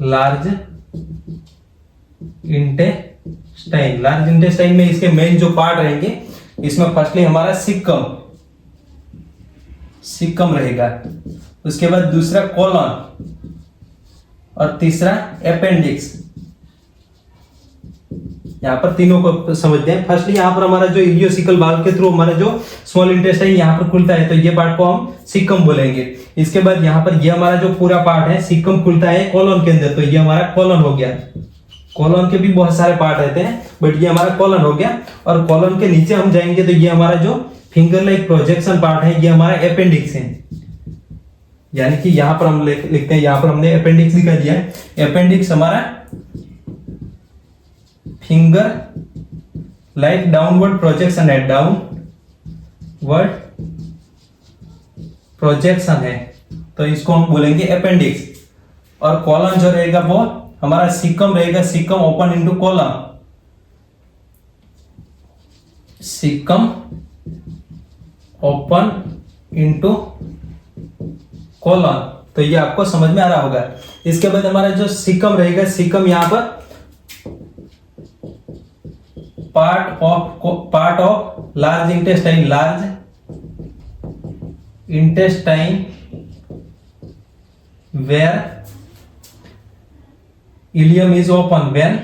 Large intestine. लार्ज इंटेस्टाइन में इसके मेन जो पार्ट रहेंगे, इसमें फर्स्टली हमारा सिक्कम रहेगा, उसके बाद दूसरा कोलन, और तीसरा अपेंडिक्स। यहाँ पर तीनों को समझते हैं। फर्स्टली यहाँ पर हमारा जो इलियोसिकल वाल्व के थ्रू हमारा जो स्मॉल इंटेस्टाइन यहाँ पर खुलता है, तो ये पार्ट को हम सिक्कम बोलेंगे। इसके बाद यहाँ पर ये हमारा जो पूरा पार्ट है सिक्कम खुलता है कोलन के अंदर, तो ये हमारा कोलन हो गया। कोलन के भी बहुत सारे पार्ट रहते हैं बट ये हमारा कोलन हो गया। और कोलन के नीचे हम जाएंगे तो ये हमारा जो फिंगर लाइक प्रोजेक्शन पार्ट है ये हमारा अपेंडिक्स है। यानी कि यहाँ पर हम लिखते हैं, यहाँ पर हमने अपेंडिक्स दिखा दिया है। अपेंडिक्स हमारा फिंगर लाइक डाउनवर्ड प्रोजेक्शन है, डाउनवर्ड प्रोजेक्शन है, तो इसको हम बोलेंगे अपेंडिक्स। और कॉलन जो रहेगा वो हमारा सिक्कम रहेगा, caecum open into colon, caecum open into colon. तो ये आपको समझ में आ रहा होगा। इसके बाद हमारा जो सिक्कम रहेगा, सिक्कम यहां पर part of large intestine where ileum is open, when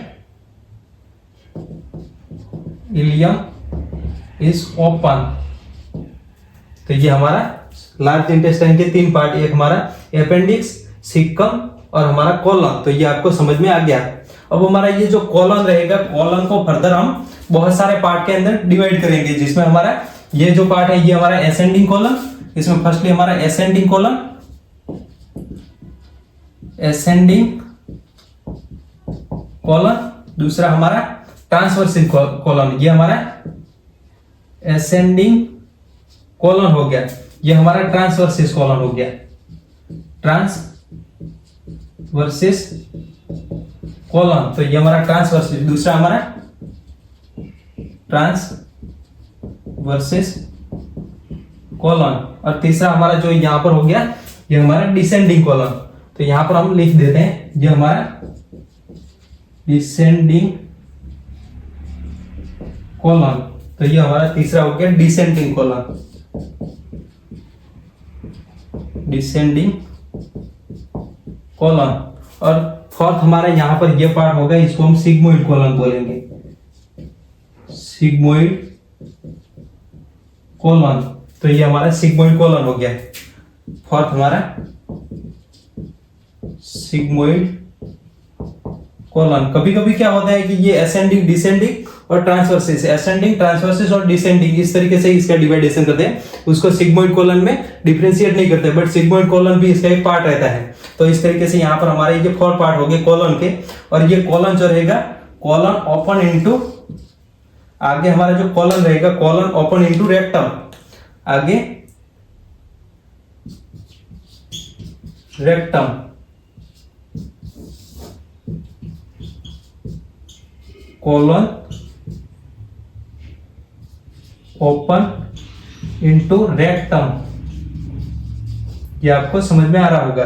ileum is open. तो ये हमारा लार्ज इंटेस्टाइन के तीन पार्ट, एक हमारा अपेंडिक्स, सिक्कम और हमारा कॉलन। तो ये आपको समझ में आ गया। अब हमारा ये जो कॉलन रहेगा, कॉलन को फर्दर हम बहुत सारे पार्ट के अंदर डिवाइड करेंगे, जिसमें हमारा ये जो पार्ट है ये हमारा असेंडिंग कॉलम। इसमें फर्स्टली हमारा असेंडिंग कॉलम, दूसरा हमारा ट्रांसवर्सिंग कॉलम, ये हमारा असेंडिंग कॉलम हो गया। ये हमारा ट्रांसवर्सिस कॉलम हो गया, ट्रांसवर्सिस कॉलम। तो ये हमारा ट्रांसवर्सिस, दूसरा हमारा ट्रांसवर्सिस कॉलम, और तीसरा हमारा जो यहां पर हो गया ये हमारा डिसेंडिंग कॉलम। तो यहां पर हम लिख देते हैं ये हमारा डिसेंडिंग कॉलम। तो ये हमारा तीसरा हो गया डिसेंडिंग कॉलन, डिसेंडिंग कॉलन। और फोर्थ हमारा यहाँ पर ये पार्ट होगा, इसको हम सिग्मोइड कॉलन बोलेंगे, सिग्मोइड कॉलन। तो ये हमारा सिग्मोइड कॉलन हो गया, फोर्थ हमारा सिग्मोइड कॉलन। कभी कभी क्या होता है कि ये असेंडिंग, डिसेंडिंग और ट्रांसवर्सिस, असेंडिंग, ट्रांसवर्सिस और डिसेंडिंग इस तरीके से इसका डिवाइडेशन करते हैं, उसको सिग्मोइड कॉलन में डिफरेंशिएट नहीं करते, बट सिग्मोइड कॉलन भी इसका एक पार्ट रहता है। तो इस तरीके से यहाँ पर हमारे ये 4 पार्ट हो गए कॉलन के। और ये कॉलन जो रहेगा, कॉलन ओपन इनटू, आगे हमारा जो कॉलन रहेगा, कॉलन ओपन इनटू रेक्टम, आगे rectum, colon open into rectum. ये आपको समझ में आ रहा होगा,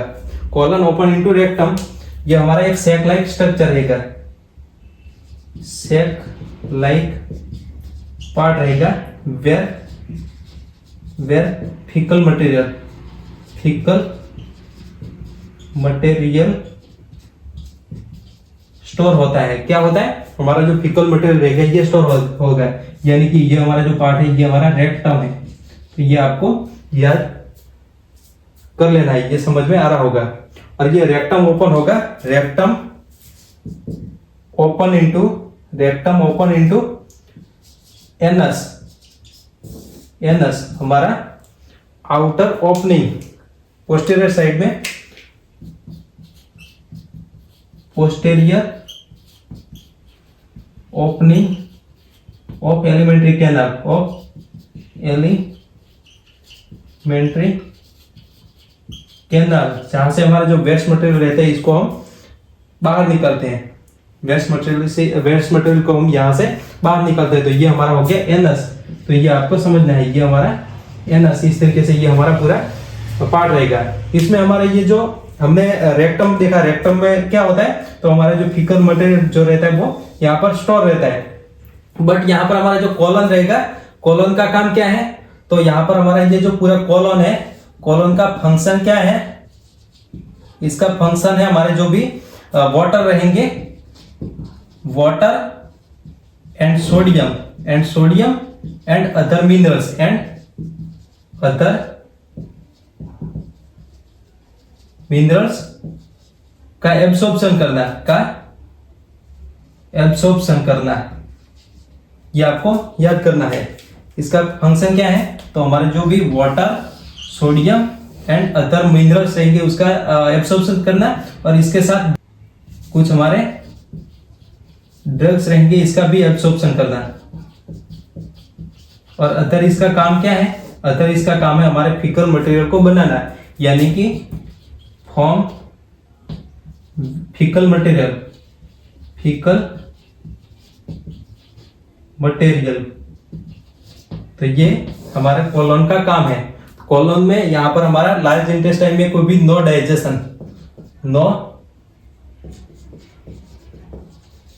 कॉलन ओपन इनटू रेक्टम। ये हमारा एक सैक लाइक स्ट्रक्चर रहेगा, सैक लाइक पार्ट रहेगा, where faecal material, faecal material store होता है। क्या होता है, हमारा जो फीकल मटेरियल रहेगा ये स्टोर होगा, यानी कि ये हमारा जो पार्ट है ये हमारा रेक्टम है। तो ये आपको याद कर लेना है, ये समझ में आ रहा होगा। और ये रेक्टम ओपन होगा, rectum open into, rectum open into anus, anus हमारा आउटर ओपनिंग, पोस्टीरियर साइड में, posterior opening of alimentary canal, of alimentary canal, जहां से हमारा जो वेस्ट मटेरियल रहता है इसको हम बाहर निकालते हैं, वेस्ट मटेरियल से, वेस्ट मटेरियल को हम यहां से बाहर निकालते हैं। तो ये हमारा हो गया एनस। तो ये आपको समझना है, ये हमारा एनस, इस तरीके से ये हमारा पूरा पार्ट रहेगा। इसमें हमारा ये जो हमने रेक्टम देखा, रेक्टम में क्या होता है, तो हमारा जो फीकल मटेरियल जो रहता है वो यहाँ पर स्टोर रहता है। बट यहाँ पर हमारा जो कॉलन रहेगा, कॉलन का काम क्या है, तो यहाँ पर हमारा ये जो पूरा कॉलन है, कॉलन का फंक्शन क्या है, इसका फंक्शन है हमारे जो भी वाटर रहेंगे, water and sodium, and sodium and other minerals, and other minerals का एब्सॉर्प्शन करना, का एब्सॉर्प्शन करना, ये आपको याद करना है। इसका फंक्शन क्या है, तो हमारे जो भी water, sodium and other minerals रहेंगे उसका एब्सॉर्प्शन करना, और इसके साथ कुछ हमारे ड्रग्स रहेंगे इसका भी एब्सॉर्प्शन करना। और अदर इसका काम क्या है, अदर इसका काम है हमारे फीकल मटेरियल को बनाना, यानी कि form faecal material, faecal material. तो ये हमारे कॉलन का काम है। कॉलन में यहां पर हमारा लार्ज इंटेस्टाइन में कोई भी नो डाइजेशन, नो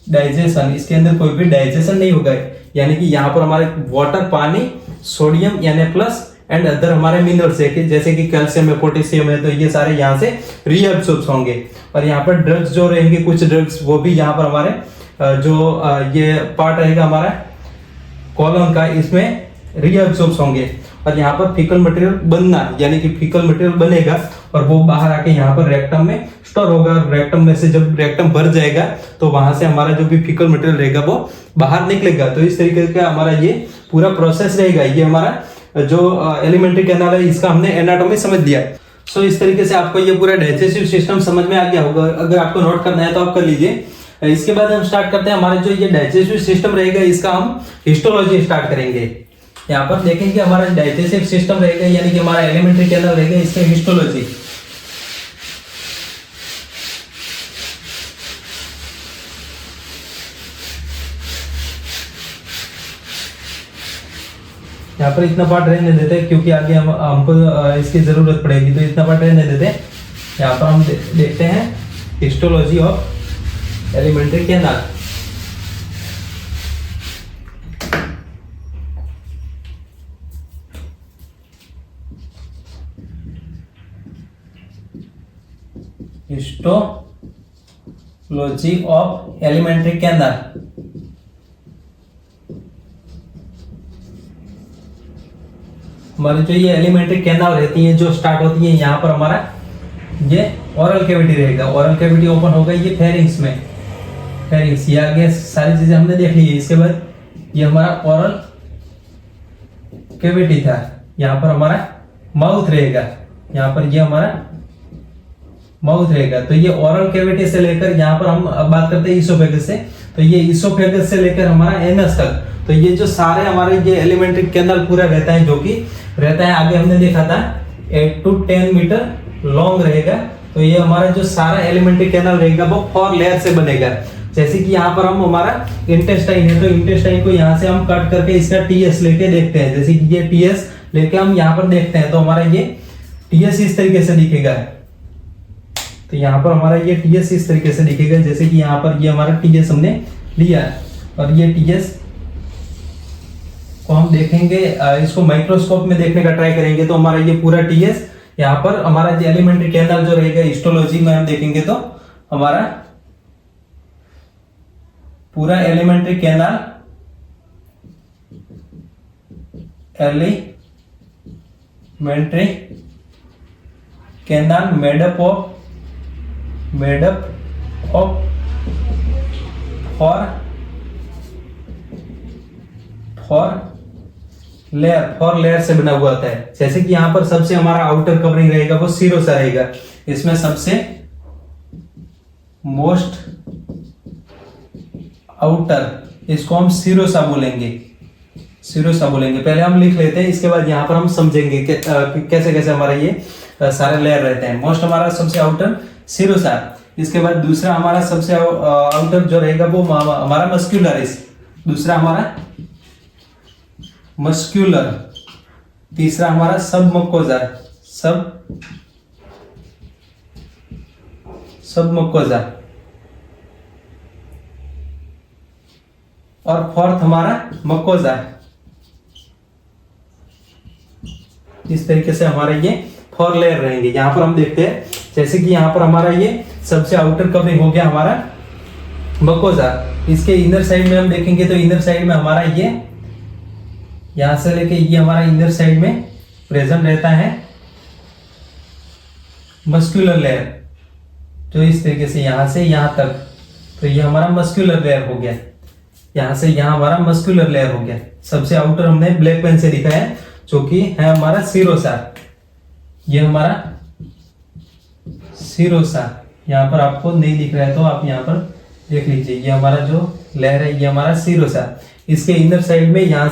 डाइजेशन, इसके अंदर कोई भी डाइजेशन नहीं होगा, यानी कि यहाँ पर हमारे वाटर, पानी, सोडियम Na+ एंड अदर हमारे मिनरल्स है, जैसे कि कैल्शियम है, पोटेशियम है, तो ये सारे यहाँ से रीअब्सॉर्ब होंगे। और यहाँ पर ड्रग्स जो रहेंगे, कुछ ड्रग्स, वो भी यहाँ पर हमारे जो ये पार्ट रहेगा हमारा कॉलन का, इसमें रीअब्सॉर्ब होंगे। और यहाँ पर फीकल मटेरियल बनना, यानी कि फीकल मटेरियल बनेगा और वो बाहर आके यहाँ पर रेक्टम में स्टोर होगा। रेक्टम में से जब रेक्टम भर जाएगा तो वहां से हमारा जो भी फीकल मटेरियल रहेगा वो बाहर निकलेगा। तो इस तरीके का हमारा ये पूरा प्रोसेस रहेगा। ये हमारा जो एलिमेंट्री कैनाल है, इसका हमने एनाटॉमी समझ लिया। सो इस तरीके से आपको ये पूरा डाइजेस्टिव सिस्टम समझ में आ गया होगा। अगर आपको नोट करना है तो आप कर लीजिए। इसके बाद हम स्टार्ट करते हैं, हमारे जो ये डाइजेस्टिव सिस्टम रहेगा इसका हम हिस्टोलॉजी स्टार्ट करेंगे। यहाँ पर देखेंगे हमारा डाइजेस्टिव सिस्टम रहेगा, यानी कि हमारा एलिमेंट्री कैनाल रहेगा, इसका हिस्टोलॉजी। यहाँ पर इतना पार्ट रहने देते हैं क्योंकि आगे हमको इसकी जरूरत पड़ेगी, तो इतना पार्ट रहने देते हैं। यहाँ पर हम देखते हैं histology of alimentary canal. Histology of alimentary canal. हमारी जो ये एलिमेंट्री कैनाल रहती है जो स्टार्ट होती है यहाँ पर हमारा ये ओरल कैविटी रहेगा। ओरल कैविटी ओपन होगा ये फेरिंग्स में। फेरिंग्स ये आगे सारी चीजें हमने देख ली है। इसके बाद ये हमारा ओरल कैविटी था। यहाँ पर हमारा माउथ रहेगा। यहाँ पर ये हमारा माउथ रहेगा। तो ये ओरल कैविटी से लेकर यहाँ पर हम अब बात करते हैं इसोफेगस से। तो ये इसोफेगस से लेकर हमारा एनस तक, तो ये जो सारे हमारे ये एलिमेंट्री कैनाल पूरा रहता है, जो कि रहता है आगे हमने देखा था 8 to 10 मीटर लॉन्ग रहेगा। तो ये हमारा जो सारा एलिमेंट्री कैनाल रहेगा वो 4 लेयर से बनेगा। जैसे कि यहाँ पर हम हमारा इंटेस्टाइन है, तो इंटेस्टाइन को यहाँ से हम कट करके इसका टीएस लेके देखते हैं। जैसे कि ये टीएस लेके हम यहाँ पर देखते हैं तो हमारा ये टीएस इस तरीके से दिखेगा। तो यहाँ पर हमारा ये टीएस इस तरीके से दिखेगा। जैसे कि यहाँ पर ये हमारा टीएस हमने लिया और ये टीएस को हम देखेंगे, इसको माइक्रोस्कोप में देखने का ट्राई करेंगे तो हमारा ये पूरा टीएस यहाँ पर हमारा जो एलिमेंट्री कैनाल जो रहेगा हिस्टोलॉजी में हम देखेंगे तो हमारा पूरा alimentary canal alimentary canal made up of four layer से बना हुआ होता है। जैसे कि यहाँ पर सबसे हमारा आउटर कवरिंग रहेगा वो सिरोसा रहेगा। इसमें सबसे मोस्ट आउटर इसको हम सिरोसा बोलेंगे। सिरोसा बोलेंगे। पहले हम लिख लेते हैं, इसके बाद यहाँ पर हम समझेंगे कि कैसे कैसे हमारा ये सारे लेयर रहते हैं। मोस्ट हमारा सबसे आउटर सिरोसा। इसके बाद दूसरा हमारा सबसे आउटर जो रहेगा वो हमारा मस्क्यूलरिस। दूसरा हमारा मस्क्यूलर। तीसरा हमारा सब मुकोजा। सब मुकोजा। और फोर्थ हमारा मकोजा। इस तरीके से हमारे ये 4 लेयर रहेंगे। यहां पर हम देखते हैं जैसे कि यहाँ पर हमारा ये सबसे आउटर कवरिंग हो गया हमारा मकोजा। इसके इनर साइड में हम देखेंगे तो इनर साइड में हमारा ये यहां से लेके ये हमारा इनर साइड में प्रेजेंट रहता है मस्कुलर लेयर, जो इस तरीके से यहां से यहां तक। तो ये हमारा मस्कुलर लेयर हो गया। यहां से यहां हमारा मस्कुलर लेयर हो गया। सबसे आउटर हमने ब्लैक पेन से लिखा है जो कि है हमारा सिरोसा। ये हमारा सिरोसा यहाँ पर आपको नहीं दिख रहा है तो आप यहाँ पर देख लीजिए। ये हमारा जो लेयर है ये हमारा सिरोसा। इसके इनर साइड में यहाँ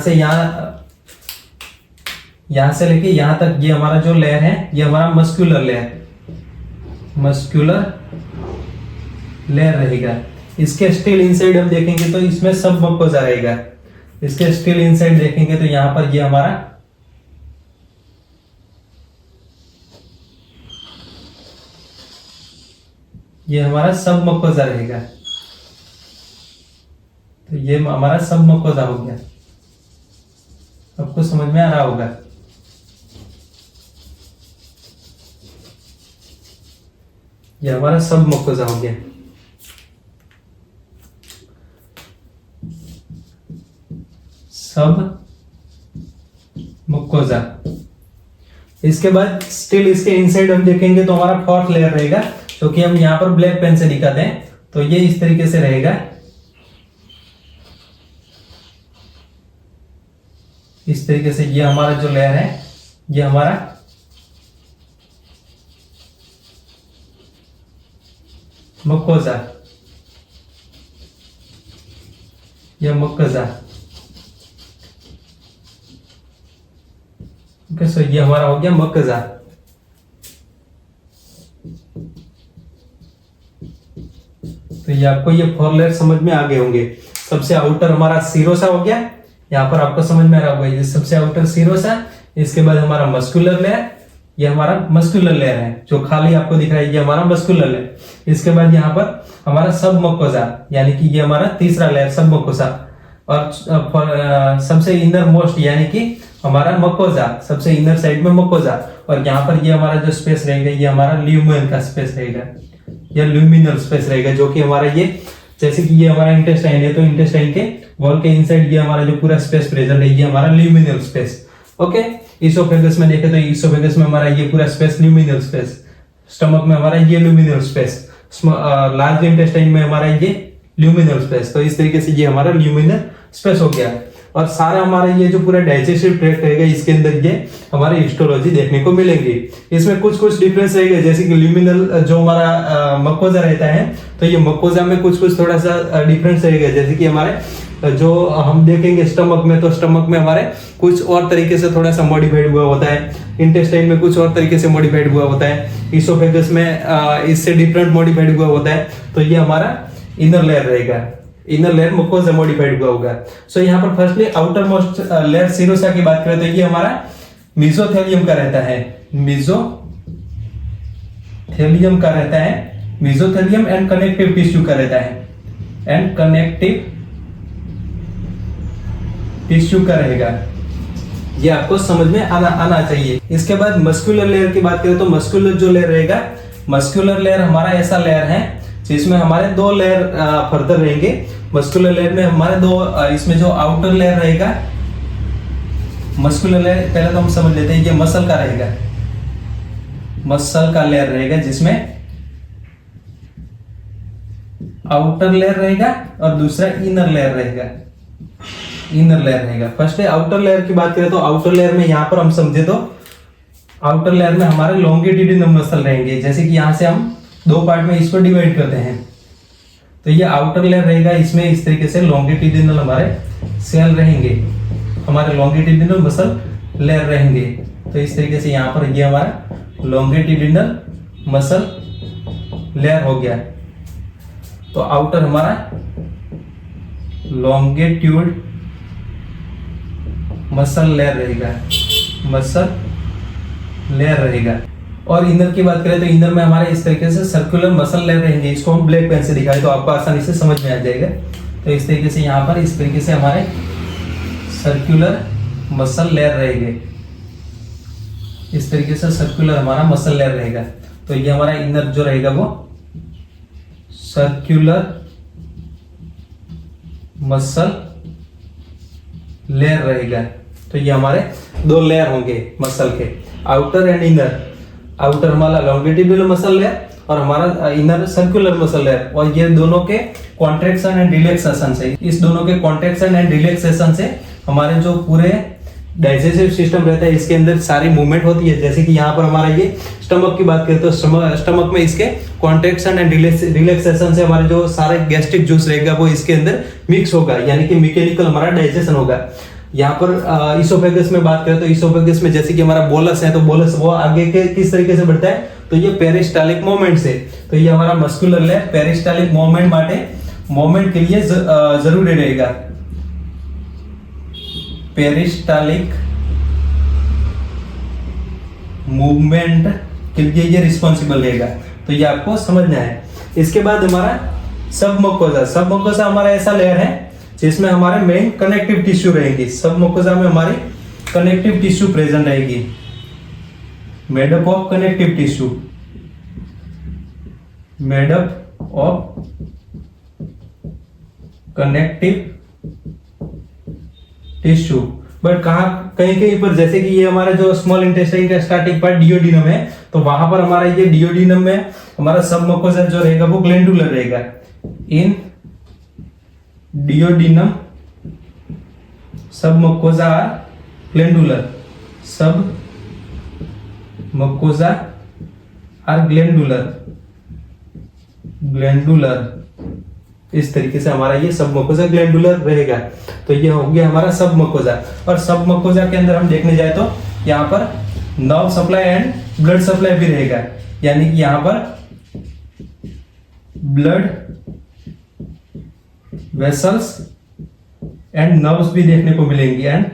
से लेके यहाँ तक ये हमारा जो लेयर है ये हमारा मस्कुलर लेयर रहेगा। इसके स्टिल इनसाइड हम देखेंगे तो इसमें सब मुकोजा रहेगा। इसके स्टिल इनसाइड देखेंगे तो यहाँ पर ये हमारा सब मुकोजा रहेगा। तो ये हमारा सब मुकोजा हो गया। आपको समझ में आ रहा होगा। ये हमारा सब मुकोजा हो गया। सब मुकोजा। इसके बाद स्टिल इसके इनसाइड हम देखेंगे तो हमारा 4th लेयर रहेगा जो कि हम यहाँ पर ब्लैक पेन से दिखाते हैं। तो ये इस तरीके से रहेगा। इस तरीके से ये हमारा जो लेयर है ये हमारा मुकोजा, ये मुकोजा। ओके, सो ये हमारा हो गया मुकोजा। तो ये आपको ये 4 लेयर समझ में आ गए होंगे। सबसे आउटर हमारा सिरोसा हो गया। यहाँ पर आपको समझ में आ रहा होगा ये सबसे आउटर सिरोसा। इसके बाद हमारा मस्कुलर लेयर, ये हमारा मस्कुलर लेयर है जो खाली आपको दिख रहा है, ये हमारा मस्कुलर लेयर। इसके बाद यहाँ पर हमारा सब मुकोजा, यानी कि ये हमारा तीसरा लेयर सब मुकोजा। और सबसे इनर मोस्ट यानी कि हमारा मुकोजा, सबसे इनर साइड में मुकोजा। और यहाँ पर ये हमारा जो स्पेस रहेगा ये हमारा ल्यूमेन का स्पेस रहेगा। या ल्यूमिनल स्पेस रहेगा, जो कि हमारा ये जैसे कि ये हमारा इंटेस्टाइन है तो इंटेस्टाइन के वॉल के इनसाइड ये हमारा जो पूरा स्पेस प्रेजेंट है ये हमारा ल्यूमिनल स्पेस। ओके, इसोफेगस में देखें तो इसोफेगस में हमारा ये पूरा स्पेस ल्यूमिनल स्पेस, स्टमक में हमारा ये ल्यूमिनल स्पेस, लार्ज इंटेस्टाइन में हमारा ये ल्यूमिनल स्पेस। तो इस तरीके से ये हमारा ल्यूमिनल स्पेस हो गया। और सारा हमारा ये जो पूरा डाइजेस्टिव ट्रैक्ट रहेगा इसके अंदर ये हमारी हिस्टोलॉजी देखने को मिलेंगी। इसमें कुछ कुछ डिफरेंस रहेगा, जैसे कि ल्यूमिनल जो हमारा मकोजा रहता है तो ये मकोजा में कुछ कुछ थोड़ा सा डिफरेंस रहेगा, जैसे कि हमारे जो हम देखेंगे स्टमक में, तो स्टमक में हमारे कुछ और तरीके से थोड़ा सा मॉडिफाइड हुआ होता है, इंटेस्टाइन में कुछ और तरीके से मॉडिफाइड हुआ होता है, इसोफेगस में इससे डिफरेंट मॉडिफाइड हुआ होता है। तो ये हमारा इनर लेयर रहेगा, इनर लेयर मुकोसा मॉडिफाइड हुआ होगा। सो यहाँ पर firstly outer most layer serosa की बात करें तो ये हमारा मेसोथेलियम का रहता है, मेसोथेलियम का रहता है, मेसोथेलियम एंड कनेक्टिव टिश्यू का रहता है, एंड कनेक्टिव टिश्यू का रहेगा। ये आपको समझ में आना चाहिए। इसके बाद मस्कुलर लेयर की बात करें तो मस्कुलर जो लेयर रहेगा, मस्कुलर लेयर हमारा ऐसा लेयर है जिसमें हमारे दो लेयर फर्दर रहेंगे। मस्कुलर लेयर में हमारे दो, इसमें जो आउटर लेयर रहेगा मस्कुलर लेयर, पहले तो हम समझ लेते हैं ये मसल का रहेगा, मसल का लेयर रहेगा जिसमें आउटर लेयर रहेगा और दूसरा इनर लेयर रहेगा, इनर लेयर रहेगा। फर्स्ट आउटर लेयर की बात करें तो आउटर लेयर में यहां पर हम समझे तो आउटर लेयर में हमारे लॉन्गिट्यूडिनल मसल रहेंगे, जैसे कि यहां से हम दो पार्ट में इसको डिवाइड करते हैं। तो ये आउटर लेयर रहेगा, इसमें इस तरीके से लॉन्गिट्यूडिनल हमारे सेल रहेंगे, हमारे लॉन्गिट्यूडिनल मसल लेयर रहेंगे। तो इस तरीके से यहाँ पर ये हमारा लॉन्गिट्यूडिनल मसल लेयर हो गया। तो आउटर हमारा लॉन्गिट्यूड मसल लेयर रहेगा, मसल लेयर रहेगा। और इनर की बात करें तो इनर में हमारे इस तरीके से सर्कुलर मसल लेयर रहेंगे। इसको हम ब्लैक पेन से दिखाएं तो आपको आसानी से समझ में आ जाएगा। तो इस तरीके से यहाँ पर इस तरीके से हमारे सर्कुलर मसल लेयर रहेंगे, इस तरीके से सर्कुलर हमारा मसल लेयर रहेगा। तो ये हमारा इनर जो रहेगा वो सर्कुलर मसल लेयर रहेगा। तो ये हमारे दो लेयर होंगे मसल के, आउटर एंड इनर। आउटर हमारा लॉन्गिट्यूडिनल मसल लेयर और हमारा इनर सर्कुलर मसल लेयर। और ये दोनों के कॉन्ट्रैक्शन एंड रिलैक्सेशन से, इस दोनों के कॉन्ट्रैक्शन एंड रिलैक्सेशन से हमारे जो पूरे डाइजेस्टिव सिस्टम रहता है इसके अंदर सारी मूवमेंट होती है। जैसे कि यहाँ पर हमारा ये स्टमक की बात करें तो स्टमक में इसके कॉन्ट्रैक्शन एंड रिलैक्सेशन से हमारे जो सारे गैस्ट्रिक जूस रहेगा वो इसके अंदर मिक्स होगा, यानी कि मैकेनिकल हमारा डाइजेशन होगा। यहाँ पर इसोफेगस में बात करें तो इसोफेगस में जैसे कि हमारा बोलस है तो बोलस वो आगे के किस तरीके से बढ़ता है तो ये पेरिस्टालिक मूवमेंट से। तो ये हमारा मस्कुलर लेयर पेरिस्टालिक मूवमेंट के लिए जरूरी रहेगा, पेरिस्टालिक मूवमेंट के लिए ये रिस्पॉन्सिबल रहेगा। तो ये आपको समझना है। इसके बाद हमारा सबमुकोसा हमारा ऐसा लेयर है जिसमें हमारे मेन कनेक्टिव टिश्यू रहेगी। सबमुकोसा में हमारी कनेक्टिव टिश्यू प्रेजेंट रहेगी, made up of connective tissue, made up of connective tissue. But कहीं कहीं पर जैसे कि ये हमारा जो स्मॉल इंटेस्टाइन का स्टार्टिंग पार्ट डियोडिनम है तो वहां पर हमारा ये डियोडिनम में हमारा सबमुकोसा जो रहेगा वो ग्लैंडुलर रहेगा। इन डियोडिनम सबमुकोसा आर ग्लैंडुलर, सबमुकोसा आर ग्लैंडुलर। इस तरीके से हमारा ये सबमुकोसा ग्लैंडुलर रहेगा। तो ये हो गया हमारा सबमुकोसा। और सबमुकोसा के अंदर हम देखने जाए तो यहाँ पर nerve supply and blood supply भी रहेगा, यानी कि यहाँ पर ब्लड वेसल्स एंड नर्व्स भी देखने को मिलेंगी, एंड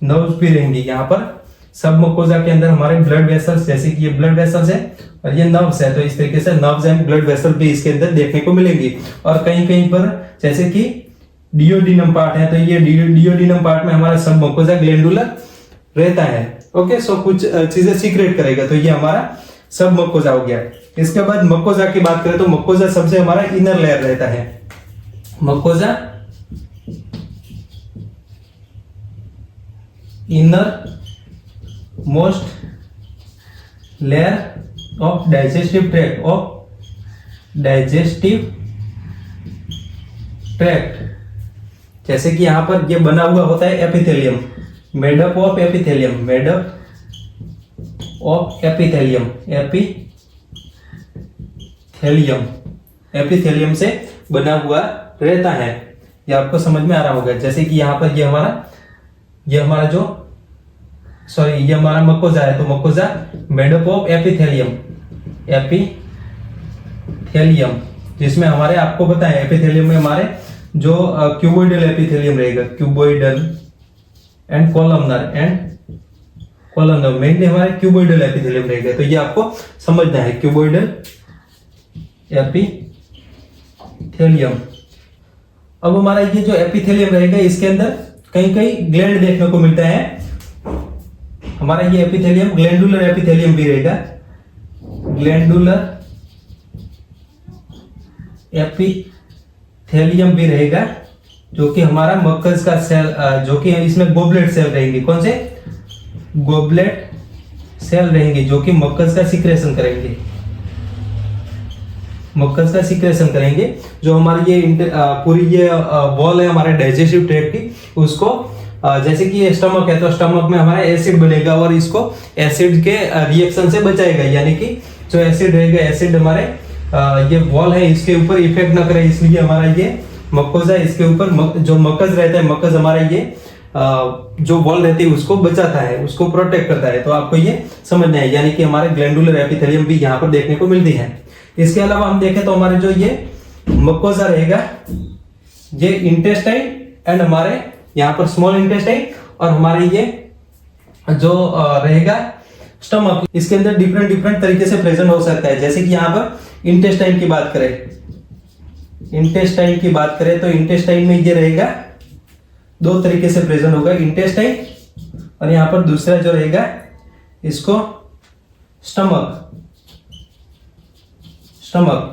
नर्व्स भी रहेंगी। यहाँ पर सबमुकोसा के अंदर हमारे ब्लड वेसल्स, जैसे कि ये ब्लड वेसल्स है और ये नर्व्स है, तो इस तरीके से नर्व्स एंड ब्लड वेसल भी इसके अंदर देखने को मिलेंगी। और कहीं कहीं पर जैसे कि डियोडिनम पार्ट है तो ये डियोडिनम पार्ट में हमारा सबमुकोसा ग्लैंडुलर रहता है। ओके, सो कुछ चीजें सीक्रेट करेगा। तो ये हमारा सब मकोजा हो गया। इसके बाद मकोजा की बात करें तो मकोजा सबसे हमारा इनर लेयर रहता है। Mucosa inner most layer of digestive tract. जैसे कि यहां पर ये बना हुआ होता है एपिथेलियम, मेडअप ऑफ एपिथेलियम से बना हुआ रहता है। ये आपको समझ में आ रहा होगा। जैसे कि यहाँ पर ये हमारा मकोजा है, तो मकोजा मेडअप ऑफ एपिथेलियम, जिसमें हमारे आपको पता है एपिथेलियम में हमारे जो क्यूबोइडल एपिथेलियम रहेगा, क्यूबोइडल एंड कॉलमनर मेनली हमारे क्यूबोइडल एपिथेलियम रहेगा। तो ये आपको समझना है, क्यूबोइडल एपिथेलियम। अब हमारा ये जो एपिथेलियम रहेगा इसके अंदर कहीं कहीं ग्लैंड देखने को मिलता है। हमारा ये एपिथेलियम ग्लैंडुलर एपिथेलियम भी रहेगा, ग्लैंडुलर एपिथेलियम भी रहेगा, जो कि हमारा मकज का सेल, जो कि इसमें गोबलेट सेल रहेंगे। कौन से? गोबलेट सेल रहेंगे, जो कि मकज का सिक्रेशन करेंगे। जो हमारी ये पूरी ये वॉल है हमारे डाइजेस्टिव ट्रैक्ट की, उसको जैसे कि ये स्टमक है तो स्टमक में हमारा एसिड बनेगा और इसको एसिड के रिएक्शन से बचाएगा। यानी कि जो एसिड रहेगा, एसिड हमारे ये वॉल है इसके ऊपर इफेक्ट ना करे, इसलिए हमारा ये मकोजा इसके ऊपर जो मकज रहता है, मकज हमारा ये जो वॉल रहती है उसको बचाता है, उसको प्रोटेक्ट करता है। तो आपको ये समझना है, यानी कि हमारे ग्लैंडुलर एपिथेलियम भी यहाँ पर देखने को मिलती है। इसके अलावा हम देखें तो हमारे जो ये मकोजा रहेगा, ये इंटेस्टाइन एंड हमारे यहाँ पर स्मॉल इंटेस्टाइन, और हमारे ये जो रहेगा स्टमक, इसके अंदर डिफरेंट तरीके से प्रेजेंट हो सकता है। जैसे कि यहाँ पर इंटेस्टाइन की बात करें तो इंटेस्टाइन में ये रहेगा दो तरीके से प्रेजेंट होगा, इंटेस्टाइन, और यहाँ पर दूसरा जो रहेगा इसको स्टमक।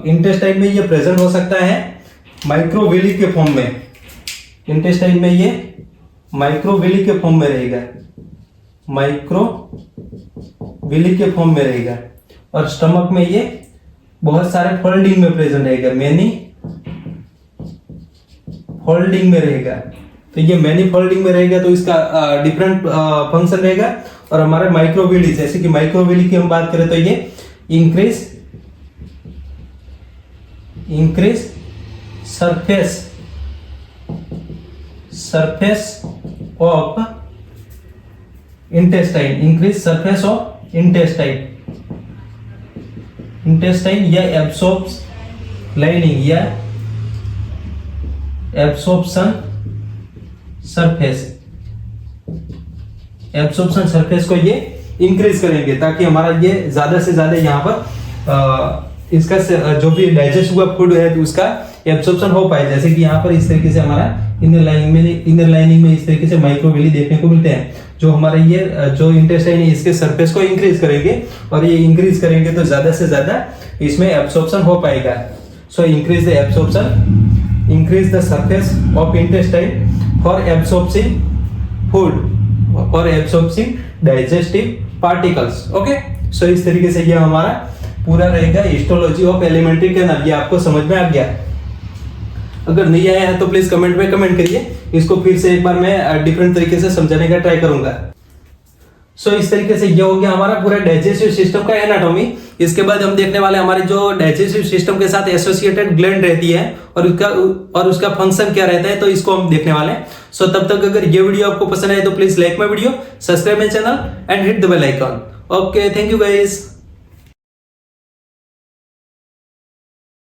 इंटेस्टाइन में ये प्रेजेंट हो सकता है माइक्रोविली के फॉर्म में, इंटेस्टाइन में ये माइक्रोविली के फॉर्म में रहेगा, और स्टमक में ये बहुत सारे फोल्डिंग में प्रेजेंट रहेगा, मैनी फोल्डिंग में रहेगा। तो ये मैनी फोल्डिंग में रहेगा तो इसका डिफरेंट फंक्शन रहेगा। और हमारे माइक्रोविली, जैसे कि माइक्रोविली की हम बात करें तो ये increase surface of intestine, intestine या एब्सॉर्ब्स लाइनिंग या एब्सॉर्प्शन सरफेस को ये इंक्रीज करेंगे, ताकि हमारा ये ज्यादा से ज्यादा यहाँ पर इसका जो भी डाइजेस्ट हुआ फूड है तो उसका एब्सॉर्प्शन हो पाए। जैसे कि यहाँ पर इस तरीके से हमारा इनर लाइनिंग में इस तरीके से माइक्रोविली देखने को मिलते हैं, जो हमारे ये जो इंटेस्टाइन है इसके सरफेस को इंक्रीज करेंगे, और ये इंक्रीज करेंगे तो ज्यादा से ज्यादा इसमें एब्सॉर्प्शन हो पाएगा। So increase the absorption, increase the surface of intestine for absorbing food और एब्सॉर्बिंग डाइजेस्टिव पार्टिकल्स। ओके, सो इस तरीके से ये हमारा पूरा रहेगा हिस्टोलॉजी ऑफ एलिमेंट्री कैनाल। ये आपको समझ में आ गया? अगर नहीं आया है तो प्लीज कमेंट में कमेंट करिए, इसको फिर से एक बार मैं डिफरेंट तरीके से समझाने का ट्राई करूंगा। सो इस तरीके से ये हो गया हमारा पूरा डाइजेस्टिव सिस्टम का एनाटॉमी। इसके बाद हम देखने वाले हमारे जो डाइजेस्टिव सिस्टम के साथ एसोसिएटेड ग्लैंड रहती है और उसका फंक्शन क्या रहता है, तो इसको हम देखने वाले हैं। सो तब तक अगर ये वीडियो आपको पसंद आए तो please like my video, subscribe my channel and hit the bell icon. Okay, thank you guys.